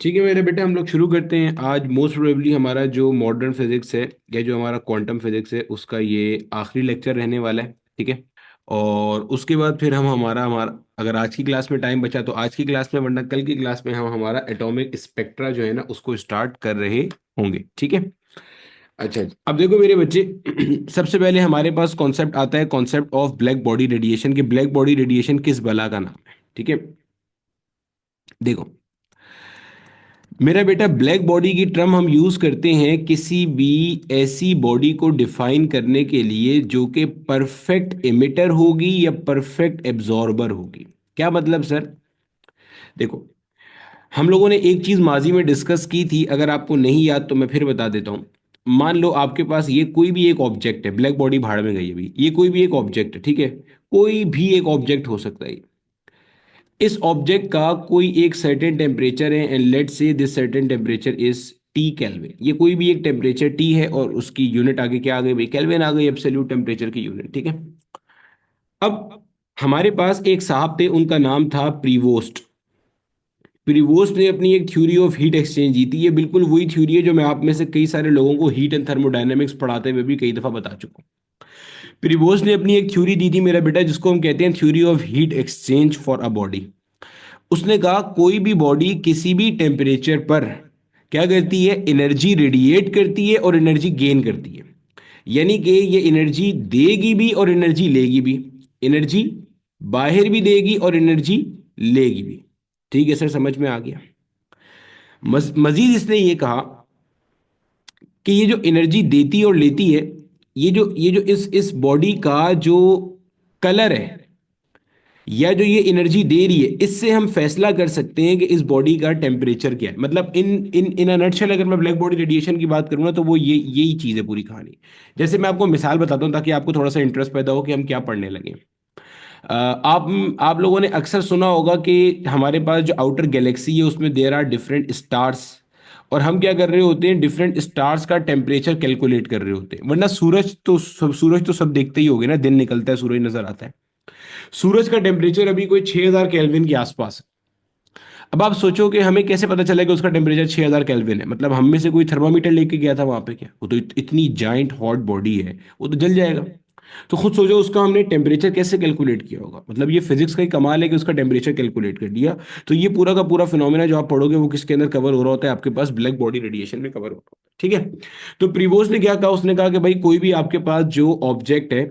ठीक है मेरे बेटे, हम लोग शुरू करते हैं। आज मोस्ट प्रोबेबली हमारा जो मॉडर्न फिजिक्स है या जो हमारा क्वांटम फिजिक्स है उसका ये आखिरी लेक्चर रहने वाला है। ठीक है। और उसके बाद फिर हम हमारा हमारा अगर आज की क्लास में टाइम बचा तो आज की क्लास में, वरना कल की क्लास में हम हमारा एटॉमिक स्पेक्ट्रा जो है ना उसको स्टार्ट कर रहे होंगे। ठीक है। अच्छा जी। अब देखो मेरे बच्चे, सबसे पहले हमारे पास कॉन्सेप्ट आता है, concept of black body radiation. के ब्लैक बॉडी रेडिएशन किस बला का नाम है। ठीक है। देखो मेरा बेटा, ब्लैक बॉडी की टर्म हम यूज करते हैं किसी भी ऐसी बॉडी को डिफाइन करने के लिए जो कि परफेक्ट एमिटर होगी या परफेक्ट एब्जॉर्बर होगी। क्या मतलब सर? देखो, हम लोगों ने एक चीज माजी में डिस्कस की थी, अगर आपको नहीं याद तो मैं फिर बता देता हूं। मान लो आपके पास ये कोई भी एक ऑब्जेक्ट है, ब्लैक बॉडी भाड़ में गई अभी, ये कोई भी एक ऑब्जेक्ट है। ठीक है। कोई भी एक ऑब्जेक्ट हो सकता है। इस ऑब्जेक्ट का कोई एक सर्टेन टेम्परेचर है एंड लेट से this certain temperature is T kelvin. ये कोई भी एक टेम्परेचर टी है और उसकी यूनिट आगे क्या आ गई भाई? केल्विन आ गई, एब्सोल्यूट टेम्परेचर की यूनिट। ठीक है। अब हमारे पास एक साहब थे, उनका नाम था प्रीवोस्ट। प्रीवोस्ट ने अपनी एक थ्योरी ऑफ हीट एक्सचेंज दी थी। ये बिल्कुल वही थ्योरी है जो मैं आप में से कई सारे लोगों को हीट एंड थर्मोडायनेमिक्स पढ़ाते हुए भी कई दफा बता चुका हूं। प्रीवोस्ट ने अपनी एक थ्योरी दी थी मेरा बेटा, जिसको हम कहते हैं theory of heat exchange for a body. उसने कहा कोई भी बॉडी किसी भी टेम्परेचर पर क्या करती है? एनर्जी रेडिएट करती है और एनर्जी गेन करती है। यानी कि ये एनर्जी देगी भी और एनर्जी लेगी भी। एनर्जी बाहर भी देगी और एनर्जी लेगी भी। ठीक है सर, समझ में आ गया। मजीद इसने ये कहा कि ये जो एनर्जी देती और लेती है, ये जो इस बॉडी का जो कलर है या जो ये एनर्जी दे रही है, इससे हम फैसला कर सकते हैं कि इस बॉडी का टेम्परेचर क्या है। मतलब इन इन इन अ नटशेल अगर मैं ब्लैक बॉडी रेडिएशन की बात करूँ ना, तो वो यही चीज़ है पूरी कहानी। जैसे मैं आपको मिसाल बताता हूँ ताकि आपको थोड़ा सा इंटरेस्ट पैदा हो कि हम क्या पढ़ने लगे। आप लोगों ने अक्सर सुना होगा कि हमारे पास जो आउटर गैलेक्सी है उसमें देर आर डिफरेंट स्टार्स। और हम क्या कर रहे होते हैं? डिफरेंट स्टार्स का टेम्परेचर कैलकुलेट कर रहे होते हैं। वरना सूरज तो सब देखते ही होगे ना, दिन निकलता है सूरज नजर आता है। सूरज का टेम्परेचर अभी कोई 6000 केल्विन के आसपास है। अब आप सोचो कि हमें कैसे पता चला कि उसका टेम्परेचर 6000 केल्विन है? मतलब हम में से कोई थर्मामीटर लेके गया था वहां पे क्या? वो तो इतनी जाइंट हॉट बॉडी है, वो तो जल जाएगा। तो खुद सोचो उसका हमने टेम्परेचर कैसे कैलकुलेट किया होगा। मतलब ये फिजिक्स का ही कमाल है कि उसका टेम्परेचर कैलकुलेट कर दिया। तो ये पूरा का पूरा फिनोमेना जो आप पढ़ोगे वो किसके अंदर कवर हो रहा होता है? आपके पास ब्लैक बॉडी रेडिएशन में कवर हो रहा होता है। ठीक है। तो प्रिवोस ने क्या कहा? उसने कहा कि भाई कोई भी आपके पास जो ऑब्जेक्ट है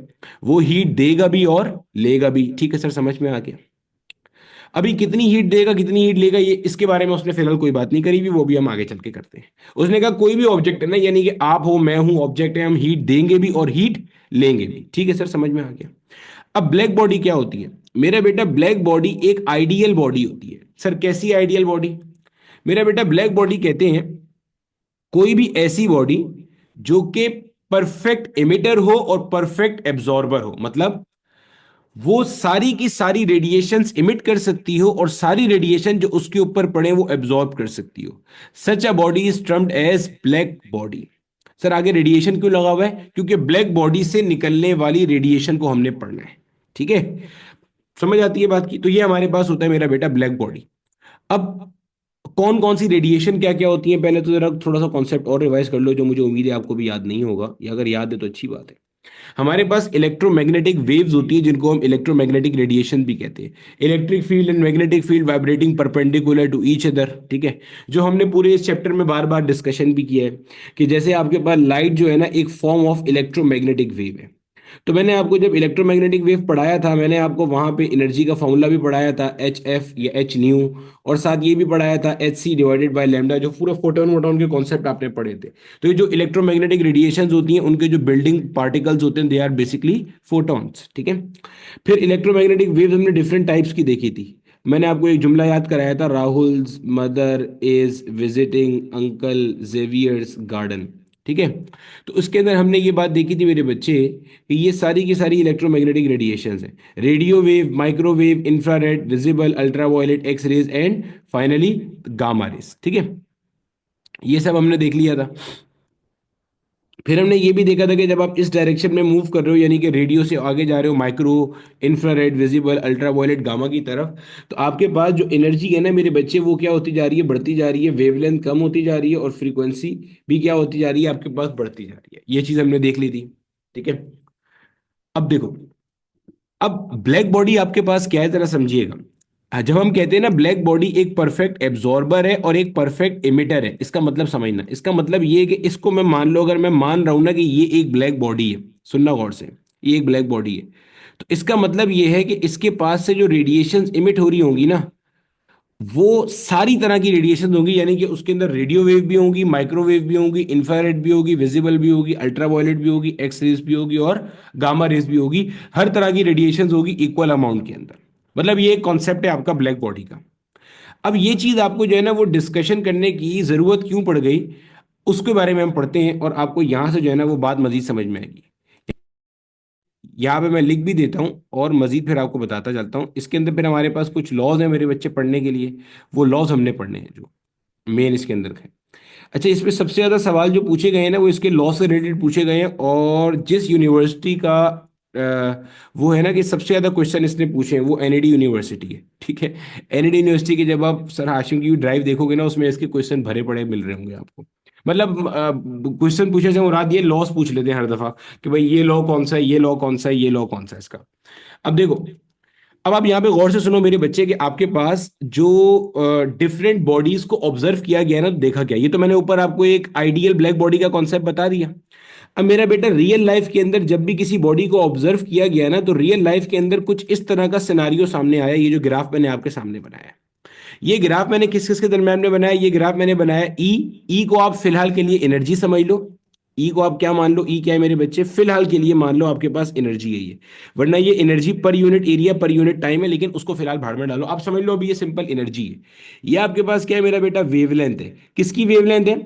वो हीट देगा भी और लेगा भी। ठीक है सर, समझ में आ गया। अभी कितनी हीट देगा कितनी हीट लेगा ये इसके बारे में उसने फिलहाल कोई बात नहीं करी भी, वो भी हम आगे चल के करते हैं। उसने कहा कोई भी ऑब्जेक्ट है ना, यानी कि आप हो मैं हूं, ऑब्जेक्ट है, हम हीट देंगे भी और हीट लेंगे भी। ठीक है सर, समझ में आ गया। अब ब्लैक बॉडी क्या होती है मेरा बेटा? ब्लैक बॉडी एक आइडियल बॉडी होती है। सर कैसी आइडियल बॉडी? मेरा बेटा, ब्लैक बॉडी कहते हैं कोई भी ऐसी बॉडी जो कि परफेक्ट एमिटर हो और परफेक्ट एब्जॉर्बर हो। मतलब वो सारी की सारी रेडिएशंस इमिट कर सकती हो और सारी रेडिएशन जो उसके ऊपर पड़े वो एब्जॉर्ब कर सकती हो। Such a body is termed as black body. Sir आगे रेडिएशन क्यों लगा हुआ है? क्योंकि ब्लैक बॉडी से निकलने वाली रेडिएशन को हमने पढ़ना है। ठीक है, समझ आती है बात की? तो ये हमारे पास होता है मेरा बेटा ब्लैक बॉडी। अब कौन कौन सी रेडिएशन क्या क्या होती है, पहले तो जरा थोड़ा सा कॉन्सेप्ट और रिवाइज कर लो, जो मुझे उम्मीद है आपको भी याद नहीं होगा, या अगर याद है तो अच्छी बात है। हमारे पास इलेक्ट्रोमैग्नेटिक वेव्स होती है जिनको हम इलेक्ट्रोमैग्नेटिक रेडिएशन भी कहते हैं। Electric field and magnetic field vibrating perpendicular to each other. ठीक है। जो हमने पूरे इस चैप्टर में बार बार डिस्कशन भी किया है कि जैसे आपके पास लाइट जो है ना एक फॉर्म ऑफ इलेक्ट्रोमैग्नेटिक वेव है। तो मैंने आपको जब इलेक्ट्रोमैग्नेटिक वेव पढ़ाया था, मैंने आपको वहां पे एनर्जी का फॉर्मूला भी पढ़ाया था, एच एफ या एच न्यू। और साथ ये भी पढ़ाया था h c divided by lambda, जो पूरे फोटोन वोटोन के कॉन्सेप्ट आपने पढ़े थे। तो ये जो इलेक्ट्रोमैग्नेटिक रेडिएशंस होती हैं उनके जो बिल्डिंग पार्टिकल्स होते हैं दे आर बेसिकली फोटॉन्स। ठीक है। फिर इलेक्ट्रोमैग्नेटिक वेव्स हमने डिफरेंट टाइप्स की देखी थी। मैंने आपको एक जुमला याद कराया था, Rahul's mother is visiting uncle Xavier's garden. ठीक है। तो उसके अंदर हमने ये बात देखी थी मेरे बच्चे कि ये सारी की सारी इलेक्ट्रोमैग्नेटिक रेडिएशंस हैं। Radio wave, microwave, infrared, visible, ultraviolet, x rays and finally gamma rays. ठीक है। ये सब हमने देख लिया था। फिर हमने ये भी देखा था कि जब आप इस डायरेक्शन में मूव कर रहे हो, यानी कि रेडियो से आगे जा रहे हो, micro, infrared, visible, ultraviolet, gamma की तरफ, तो आपके पास जो एनर्जी है ना मेरे बच्चे, वो क्या होती जा रही है? बढ़ती जा रही है। वेवलेंथ कम होती जा रही है और फ्रीक्वेंसी भी क्या होती जा रही है? आपके पास बढ़ती जा रही है। ये चीज हमने देख ली थी। ठीक है। अब देखो, अब ब्लैक बॉडी आपके पास क्या है, जरा समझिएगा। जब हम कहते हैं ना ब्लैक बॉडी एक परफेक्ट एब्जॉर्बर है और एक परफेक्ट एमिटर है, इसका मतलब समझना। इसका मतलब ये है कि इसको मैं मान लो, अगर मैं मान रहा हूं ना कि ये एक ब्लैक बॉडी है, सुनना गौर से, ये एक ब्लैक बॉडी है, तो इसका मतलब ये है कि इसके पास से जो रेडिएशंस इमिट हो रही होंगी ना, वो सारी तरह की रेडिएशन होंगी। यानी कि उसके अंदर रेडियो वेव भी होंगी, माइक्रोवेव भी होंगी, इंफ्रारेड भी होगी, विजिबल भी होगी, अल्ट्रावायलेट भी होगी, एक्स रेज भी होगी और गामा रेज भी होगी। हर तरह की रेडिएशन होगी इक्वल अमाउंट के अंदर। मतलब ये एक कॉन्सेप्ट है आपका ब्लैक बॉडी का। अब ये चीज आपको जो है ना वो डिस्कशन करने की जरूरत क्यों पड़ गई, उसके बारे में हम पढ़ते हैं और आपको यहां से जो है ना वो बात मजीद समझ में आएगी। यहाँ पे मैं लिख भी देता हूँ और मजीद फिर आपको बताता चलता हूँ। इसके अंदर फिर हमारे पास कुछ लॉज हैं मेरे बच्चे पढ़ने के लिए, वो लॉज हमने पढ़ने हैं जो मेन इसके अंदर है। अच्छा, इसमें सबसे ज्यादा सवाल जो पूछे गए हैं ना वो इसके लॉ से रिलेटेड पूछे गए हैं। और जिस यूनिवर्सिटी का वो है ना कि सबसे ज्यादा क्वेश्चन इसने पूछे हैं, वो एनईडी यूनिवर्सिटी है। ठीक है। एनईडी यूनिवर्सिटी के जब आप सर हाशिम की ड्राइव देखोगे ना, उसमें इसके क्वेश्चन भरे पड़े मिल रहे होंगे आपको। मतलब क्वेश्चन पूछे से मुराद ये लॉस पूछ लेते हैं हर दफा कि भाई ये लॉ कौन सा है, ये लॉ कौन सा है, ये लॉ कौन सा है इसका। अब देखो, अब आप यहाँ पे गौर से सुनो मेरे बच्चे कि आपके पास जो डिफरेंट बॉडीज को ऑब्जर्व किया गया है ना, देखा गया, ये तो मैंने ऊपर आपको एक आइडियल ब्लैक बॉडी का कॉन्सेप्ट बता दिया। अब मेरा बेटा रियल लाइफ के अंदर जब भी किसी बॉडी को ऑब्जर्व किया गया ना, तो रियल लाइफ के अंदर कुछ इस तरह का सिनारियो सामने आया। ये जो ग्राफ मैंने आपके सामने बनाया है, ये ग्राफ मैंने किस किस के दरम्यान में बनाया? ये ग्राफ मैंने बनाया ई। ई को आप फिलहाल के लिए एनर्जी समझ लो। ई को आप क्या मान लो? ई क्या है मेरे बच्चे? फिलहाल के लिए मान लो आपके पास एनर्जी है ये। वरना ये energy per unit area per unit time है, लेकिन उसको फिलहाल भाड़ में डालो, आप समझ लो अभी ये सिंपल एनर्जी है। ये आपके पास क्या है मेरा बेटा? वेवलेंथ है। किसकी वेवलेंथ है?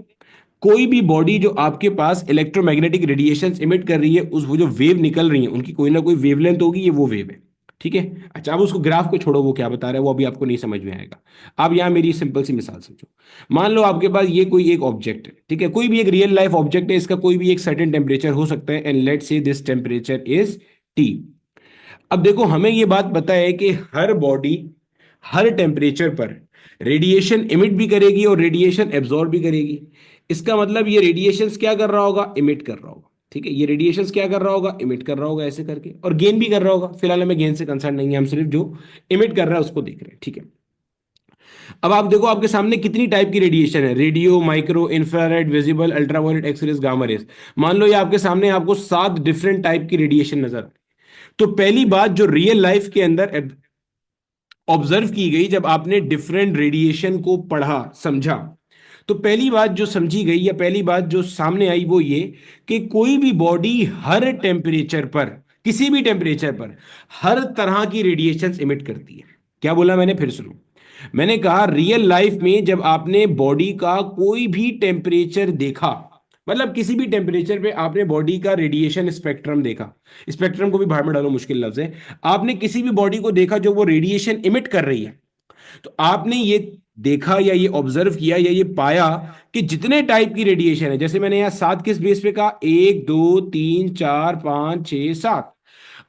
कोई भी बॉडी जो आपके पास इलेक्ट्रोमैग्नेटिक रेडिएशन इमिट कर रही है, उस वो जो वेव निकल रही है उनकी कोई ना कोई वेवलेंथ होगी, ये वो वेव है। ठीक है। अच्छा, अब उसको ग्राफ को छोड़ो, वो क्या बता रहा है वो अभी आपको नहीं समझ में आएगा। आप यहां मेरी सिंपल सी मिसाल समझो। मान लो आपके पास ये कोई एक ऑब्जेक्ट है, ठीक है, कोई भी एक रियल लाइफ ऑब्जेक्ट है, इसका कोई भी एक सर्टेन टेम्परेचर हो सकता है, and let's say this temperature is T. अब देखो, हमें ये बात पता है कि हर बॉडी हर टेम्परेचर पर रेडिएशन इमिट भी करेगी और रेडिएशन एब्जॉर्ब भी करेगी। इसका मतलब ये रेडिएशंस क्या कर रहा होगा? इमिट कर रहा होगा। ठीक है, ये रेडिएशंस क्या कर रहा होगा? इमिट कर रहा होगा ऐसे करके, और गेन भी कर रहा होगा। फिलहाल हमें गेन से कंसर्न नहीं है, हम सिर्फ जो इमिट कर रहा है उसको देख रहे हैं। ठीक है। अब आप देखो आपके सामने कितनी टाइप की रेडिएशन है, radio, micro, infrared, visible, ultraviolet, x rays, gamma rays. मान लो ये आपके सामने आपको 7 डिफरेंट टाइप की रेडिएशन नजर आ रही है। तो पहली बात जो रियल लाइफ के अंदर ऑब्जर्व की गई, जब आपने डिफरेंट रेडिएशन को पढ़ा समझा, तो पहली बात जो समझी गई या पहली बात जो सामने आई वो ये कि कोई भी बॉडी हर टेम्परेचर पर, किसी भी टेम्परेचर पर, हर तरह की रेडिएशन इमिट करती है। क्या बोला मैंने? फिर सुनो। मैंने कहा रियल लाइफ में जब आपने बॉडी का कोई भी टेम्परेचर देखा, मतलब किसी भी टेम्परेचर पे आपने बॉडी का रेडिएशन स्पेक्ट्रम देखा, स्पेक्ट्रम को भी बाहर में डालो, मुश्किल लफ्ज है, आपने किसी भी बॉडी को देखा जो वो रेडिएशन इमिट कर रही है, तो आपने ये देखा या ये ऑब्जर्व किया या ये पाया कि जितने टाइप की रेडिएशन है, जैसे मैंने यहां 7 किस बेस पे कहा, 1 2 3 4 5 6 7,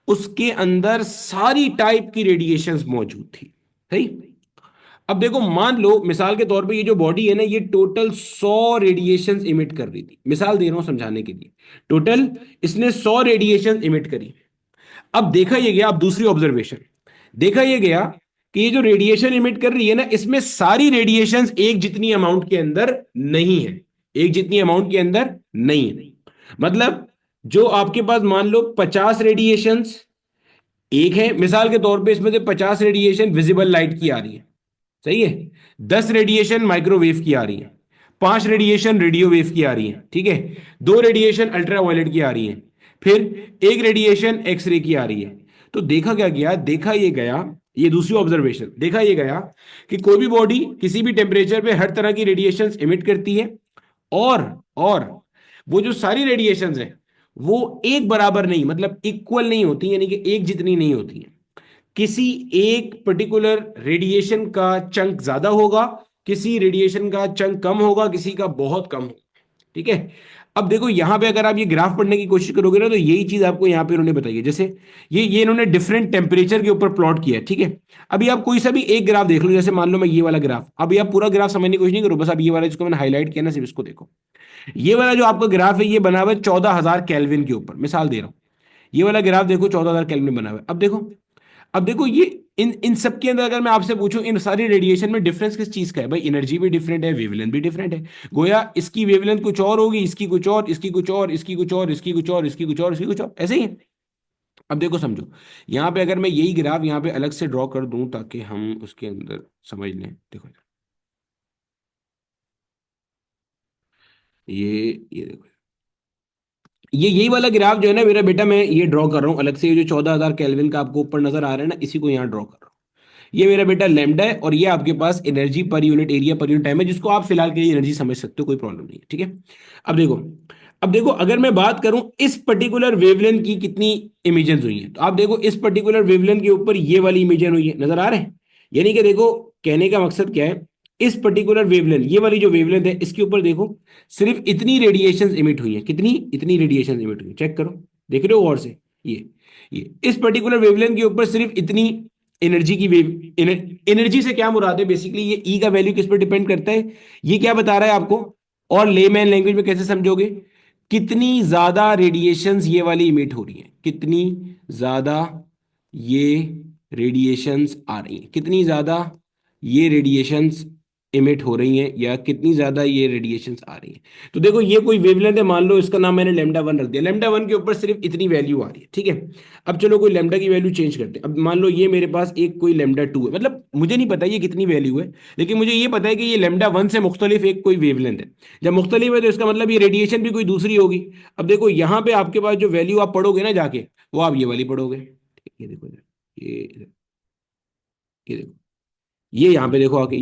उसके अंदर सारी टाइप की रेडिएशंस मौजूद थी। सही। अब देखो, मान लो मिसाल के तौर पे ये जो बॉडी है ना, ये टोटल 100 रेडिएशंस इमिट कर रही थी। मिसाल दे रहा हूं समझाने के लिए। टोटल इसने 100 रेडिएशन इमिट करी। अब देखा यह गया, अब दूसरी ऑब्जर्वेशन, देखा यह गया कि ये जो रेडिएशन इमिट कर रही है ना, इसमें सारी रेडिएशन एक जितनी अमाउंट के अंदर नहीं है, एक जितनी अमाउंट के अंदर नहीं है। मतलब जो आपके पास मान लो 50 रेडिएशंस एक है, मिसाल के तौर पे इसमें से 50 रेडिएशन विजिबल लाइट की आ रही है, सही है, 10 रेडिएशन माइक्रोवेव की आ रही है, 5 रेडिएशन रेडियो वेव की आ रही है, ठीक है, 2 रेडिएशन अल्ट्रावायलेट की आ रही है, फिर 1 रेडिएशन एक्सरे की आ रही है। तो देखा क्या गया? देखा ये गया, ये दूसरी ऑब्जर्वेशन, देखा ये गया कि कोई भी बॉडी किसी भी टेम्परेचर पे हर तरह की रेडिएशन इमिट करती है, और और वो जो सारी रेडिएशन है वो एक बराबर नहीं, मतलब इक्वल नहीं होती, यानी कि एक जितनी नहीं होती है। किसी एक पर्टिकुलर रेडिएशन का चंक ज्यादा होगा, किसी रेडिएशन का चंक कम होगा, किसी का बहुत कम होगा। ठीक है। अब देखो यहाँ पे अगर आप ये ग्राफ पढ़ने की कोशिश करोगे ना, तो यही चीज आपको यहाँ पे उन्होंने बताई है। जैसे ये इन्होंने डिफरेंट टेम्परेचर के ऊपर प्लॉट किया है, ठीक है। अभी आप कोई सा भी एक ग्राफ देख लो, जैसे मान लो मैं ये वाला ग्राफ, अभी आप पूरा ग्राफ समझने की कोशिश नहीं करो, बस आप ये वाला जिसको मैंने हाईलाइट किया ना, सिर्फ इसको देखो। ये वाला जो आपका ग्राफ है, ये बना हुआ है 14,000 केल्विन के ऊपर, मिसाल दे रहा हूं। ये वाला ग्राफ देखो, 14,000 केल्विन बना हुआ है। अब देखो ये इन इन सब के अंदर अगर मैं आपसे पूछूं, इन सारी रेडिएशन में डिफरेंस किस चीज का है भाई? एनर्जी भी डिफरेंट है, वेवलेंथ भी डिफरेंट है। गोया इसकी वेवलेंथ कुछ और होगी, इसकी कुछ और, इसकी कुछ और, इसकी कुछ और, इसकी कुछ और, इसकी कुछ और, इसकी कुछ और, ऐसे ही है। अब देखो समझो, यहां पे अगर मैं यही ग्राफ यहां पे अलग से ड्रॉ कर दूं ताकि हम उसके अंदर समझ लें, देखो ये देखो, ये यही वाला ग्राफ जो है ना मेरा बेटा, मैं ये ड्रॉ कर रहा हूँ अलग से। ये जो 14,000 केल्विन का आपको ऊपर नजर आ रहा है ना, इसी को यहाँ ड्रॉ कर रहा हूँ। ये मेरा बेटा लैम्डा है, और ये आपके पास energy per unit area per unit time है, जिसको आप फिलहाल के लिए एनर्जी समझ सकते हो, कोई प्रॉब्लम नहीं है, ठीक है। अब देखो, अगर मैं बात करूं इस पर्टिकुलर वेवलेंथ की कितनी इमेजेस हुई हैं, तो आप देखो इस पर्टिकुलर वेवलेंथ के ऊपर ये वाली इमेजन हुई है, नजर आ रहे हैं? यानी कि देखो, कहने का मकसद क्या है, इस पर्टिकुलर वेवलेंथ, ये वाली जो वेवलेंथ है, इसके ऊपर देखो सिर्फ इतनी रेडिएशन इमिट हुई है। कितनी? इतनी रेडिएशन इमिट हुई है, चेक करो, देख रहे हो गौर से? ये इस पर्टिकुलर वेवलेंथ के ऊपर सिर्फ इतनी एनर्जी की वेव, एनर्जी से क्या मुराद है बेसिकली, ये ई का वैल्यू किस पर डिपेंड करता है, ये क्या बता रहा है आपको? और लेमैन लैंग्वेज में कैसे समझोगे? कितनी ज्यादा रेडिएशंस ये वाली इमिट हो रही है, कितनी ज्यादा ये रेडिएशंस आ रही हैं, कितनी ज्यादा ये रेडिएशंस इमिट हो रही हैं, या कितनी ज्यादा ये रेडिएशंस आ रही हैं। तो देखो ये कोई वेवलेंथ है, मान लो इसका नाम मैंने लेमडा वन रख दिया, लेमडा वन के ऊपर सिर्फ इतनी वैल्यू आ रही है, ठीक है। अब चलो कोई लेमडा की वैल्यू चेंज करते हैं। अब मान लो ये मेरे पास एक कोई लेमडा टू है, मतलब मुझे नहीं पता ये कितनी वैल्यू है, लेकिन मुझे ये पता है कि ये लेमडा वन से मुख्तलिफ एक कोई वेवलेंथ है। जब मुख्तलिफ है तो इसका मतलब ये रेडिएशन भी कोई दूसरी होगी। अब देखो यहाँ पे आपके पास जो वैल्यू आप पढ़ोगे ना जाके, वो आप ये वाली पढ़ोगे। ये देखो, ये ये देखो, ये यहाँ पे देखो आके,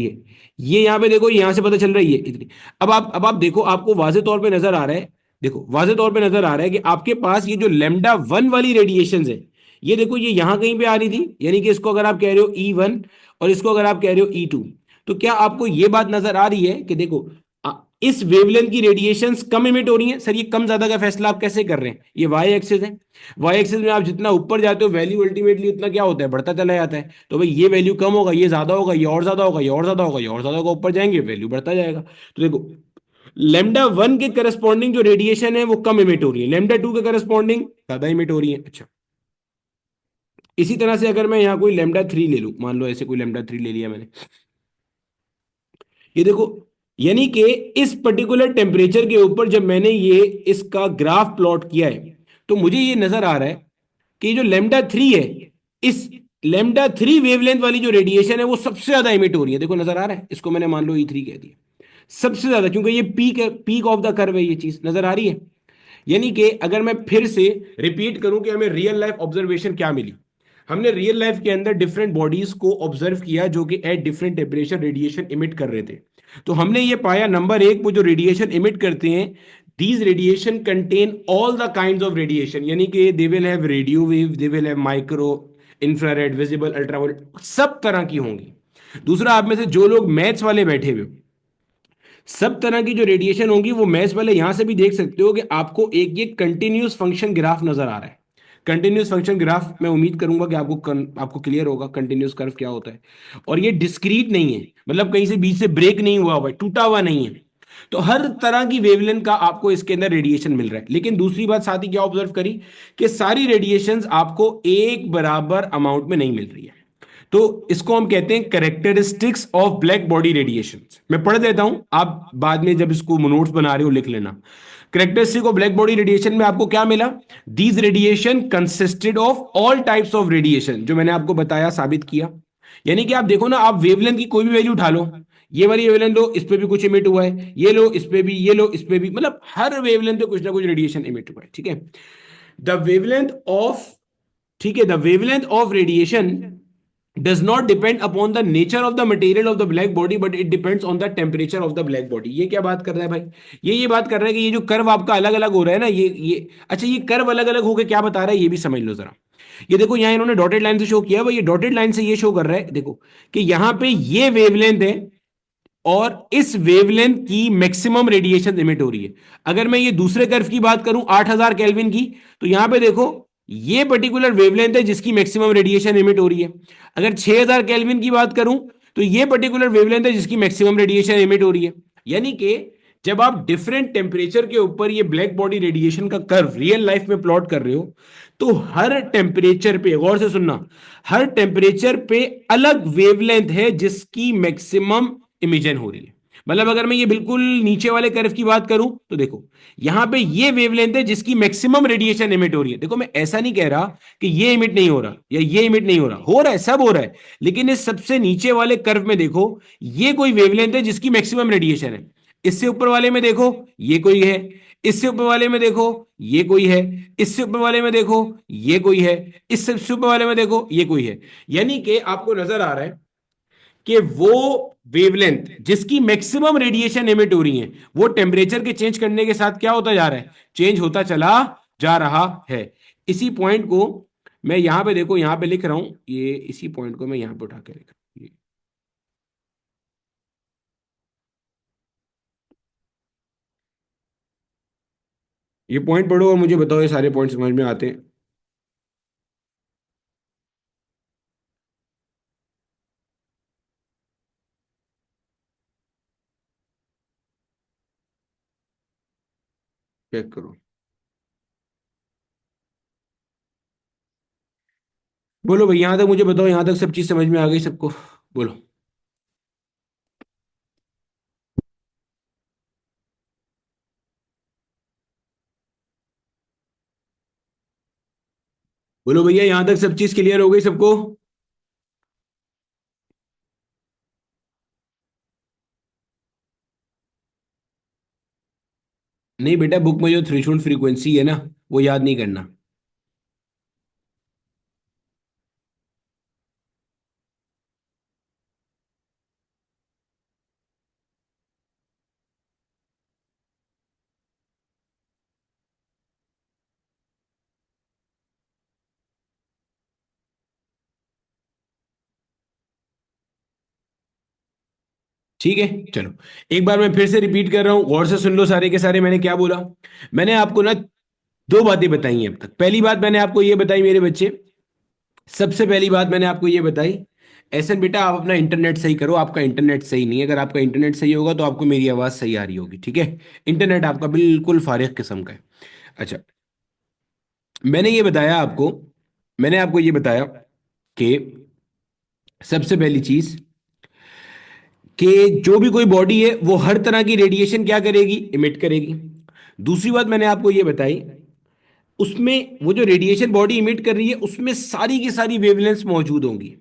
ये यहाँ पे देखो, यहाँ से पता चल रही है इतनी। अब आप देखो, आपको वाजे तौर पे नजर आ रहा है, देखो वाजे तौर पे नजर आ रहा है कि आपके पास ये जो लेमडा वन वाली रेडिएशन है, ये देखो ये यहाँ कहीं पे आ रही थी, यानी कि इसको अगर आप कह रहे हो ई वन, और इसको अगर आप कह रहे हो ई टू, तो क्या आपको ये बात नजर आ रही है कि देखो इस वेवलेंथ की रेडिएशंस कम इमिट हो रही हैं? सर ये कम ज्यादा का फैसला आप कैसे कर रहे हैं? ये वाई एक्सिस है, वाई एक्सिस में आप जितना ऊपर जाते हो वैल्यू अल्टीमेटली उतना क्या होता है, बढ़ता चला जाता है। तो भाई ये वैल्यू कम होगा, ये ज्यादा होगा, ये और ज्यादा होगा, ये और ज्यादा होगा, ये और ज्यादा होगा, ऊपर जाएंगे वैल्यू बढ़ता जाएगा। तो देखो लेमडा वन के करस्पॉन्डिंग जो रेडिएशन है वो कम इमिट हो रही है, लेमडा टू के करस्पॉन्डिंग ज्यादा इमिट हो रही है। अच्छा, इसी तरह से अगर मैं यहाँ कोई लेमडा थ्री ले लूं, मान लो ऐसे कोई लेमडा थ्री ले लिया मैंने, ये देखो, यानी कि इस पर्टिकुलर टेम्परेचर के ऊपर जब मैंने ये इसका ग्राफ प्लॉट किया है, तो मुझे ये नजर आ रहा है कि जो लेमडा थ्री है, इस लेमडा थ्री वेवलेंथ वाली जो रेडिएशन है वो सबसे ज्यादा इमिट हो रही है। देखो नजर आ रहा है, इसको मैंने मान लो ई थ्री कह दिया सबसे ज्यादा, क्योंकि ये पीक है, पीक ऑफ द कर्व है, ये चीज नजर आ रही है। यानी कि अगर मैं फिर से रिपीट करूं कि हमें रियल लाइफ ऑब्जर्वेशन क्या मिली, हमने रियल लाइफ के अंदर डिफरेंट बॉडीज को ऑब्जर्व किया जो कि at different temperature radiation emit कर रहे थे। तो हमने ये पाया, नंबर एक, वो जो रेडिएशन इमिट करते हैं, these radiation contain all the kind of radiation, यानी कि they will have radio wave, they will have micro, infrared, visible, ultraviolet, सब तरह की होंगी। दूसरा, आप में से जो लोग मैथ्स वाले बैठे हुए हो, सब तरह की जो रेडिएशन होंगी वो मैथ्स वाले यहां से भी देख सकते हो कि आपको एक ये कंटिन्यूस फंक्शन ग्राफ नजर आ रहा है। कंटिन्यूस फंक्शन ग्राफ, मैं उम्मीद करूंगा कि आपको क्लियर होगा कंटिन्यूस कर्व क्या होता है। और ये डिस्क्रीट नहीं है, मतलब कहीं से बीच से ब्रेक नहीं हुआ हुआ है, टूटा हुआ नहीं है। तो हर तरह की वेवलेंथ का आपको इसके अंदर रेडिएशन मिल रहा है। लेकिन दूसरी बात साथ ही क्या ऑब्जर्व करी, कि सारी रेडिएशंस आपको एक बराबर अमाउंट में नहीं मिल रही है। तो इसको हम कहते हैं characteristics of black body radiation. मैं पढ़ देता हूं, आप बाद में जब इसको नोट्स बना रहे हो लिख लेना। Characteristic of black body radiation में आपको क्या मिला, these radiation consisted of all types of radiation, जो मैंने आपको बताया, साबित किया। यानी कि आप देखो ना, आप वेवलेंथ की कोई भी वैल्यू उठा लो, ये वाली वेवलेंथ लो, इस पे भी कुछ इमिट हुआ है, ये लो इस पे भी, ये लो इस पे भी, मतलब हर वेवलेंथ पे कुछ ना कुछ रेडिएशन इमिट हुआ है, ठीक है। द वेवलेंथ ऑफ, ठीक है, the wavelength of radiation does not depend upon the nature of the material of the black body but it depends on the temperature of the black body। ये क्या बात कर रहा है भाई? ये बात कर रहा है कि ये जो कर्व आपका अलग अलग हो रहा है ना, ये अच्छा, ये कर्व अलग अलग होकर क्या बता रहा है ये भी समझ लो जरा। ये देखो यहाँ इन्होंने डॉटेड लाइन से शो किया है, ये डॉटेड लाइन से ये शो कर रहा है, देखो कि यहाँ पे ये वेवलेंथ है और इस वेवलेंथ की मैक्सिमम रेडिएशन इमिट हो रही है। अगर मैं ये दूसरे कर्व की बात करूं 8000 केल्विन की, तो यहां पे देखो ये पर्टिकुलर वेवलेंथ है जिसकी मैक्सिमम रेडिएशन इमिट हो रही है। अगर 6000 केल्विन की बात करूं तो ये पर्टिकुलर वेवलेंथ है जिसकी मैक्सिमम रेडिएशन इमिट हो रही है। यानी कि जब आप डिफरेंट टेम्परेचर के ऊपर ये ब्लैक बॉडी रेडिएशन का कर्व रियल लाइफ में प्लॉट कर रहे हो, तो हर टेम्परेचर पे गौर से सुनना, हर टेम्परेचर पे अलग वेवलेंथ है जिसकी मैक्सिमम इमिजन हो रही है। मतलब अगर मैं ये बिल्कुल नीचे वाले कर्व की बात करूं तो देखो यहां पे ये वेवलेंथ है जिसकी मैक्सिमम रेडिएशन इमिट हो रही है। देखो मैं ऐसा नहीं कह रहा कि ये इमिट नहीं हो रहा या ये इमिट नहीं हो रहा, हो रहा है, सब हो रहा है। लेकिन इस सबसे नीचे वाले कर्व में देखो ये कोई वेवलेंथ है जिसकी मैक्सिमम रेडिएशन है। इससे ऊपर वाले में देखो ये कोई है, इससे ऊपर वाले में देखो ये कोई है, इससे ऊपर वाले में देखो ये कोई है, इससे ऊपर वाले में देखो ये कोई है। यानी कि आपको नजर आ रहा है कि वो वेवलेंथ जिसकी मैक्सिमम रेडिएशन एमिट हो रही है वो टेम्परेचर के चेंज करने के साथ क्या होता जा रहा है, चेंज होता चला जा रहा है। इसी पॉइंट को मैं यहां पे देखो यहां पे लिख रहा हूं, ये इसी पॉइंट को मैं यहां पे उठा के लिख रहा हूं। ये पॉइंट पढ़ो और मुझे बताओ ये सारे पॉइंट समझ में आते हैं? चेक करो। बोलो भाई, यहां तक मुझे बताओ, यहां तक सब चीज समझ में आ गई सबको? बोलो। बोलो भैया, यहां तक सब चीज क्लियर हो गई सबको? नहीं बेटा, बुक में जो थ्रेशोल्ड फ्रीक्वेंसी है ना, वो याद नहीं करना। ठीक है, चलो एक बार मैं फिर से रिपीट कर रहा हूं, गौर से सुन लो सारे के सारे मैंने क्या बोला। मैंने आपको ना दो बातें बताई हैं अब तक। पहली बात मैंने आपको ये बताई मेरे बच्चे, सबसे पहली बात मैंने आपको ये बताई, ऐसे बेटा आप अपना इंटरनेट सही करो, आपका इंटरनेट सही नहीं है। अगर आपका इंटरनेट सही होगा तो आपको मेरी आवाज़ सही आ रही होगी, ठीक है? इंटरनेट आपका बिल्कुल फारिग किस्म का है। अच्छा, मैंने ये बताया आपको, मैंने आपको ये बताया कि सबसे पहली चीज कि जो भी कोई बॉडी है वो हर तरह की रेडिएशन क्या करेगी, इमिट करेगी। दूसरी बात मैंने आपको ये बताई, उसमें वो जो रेडिएशन बॉडी इमिट कर रही है उसमें सारी की सारी वेवलेंथ मौजूद होंगी।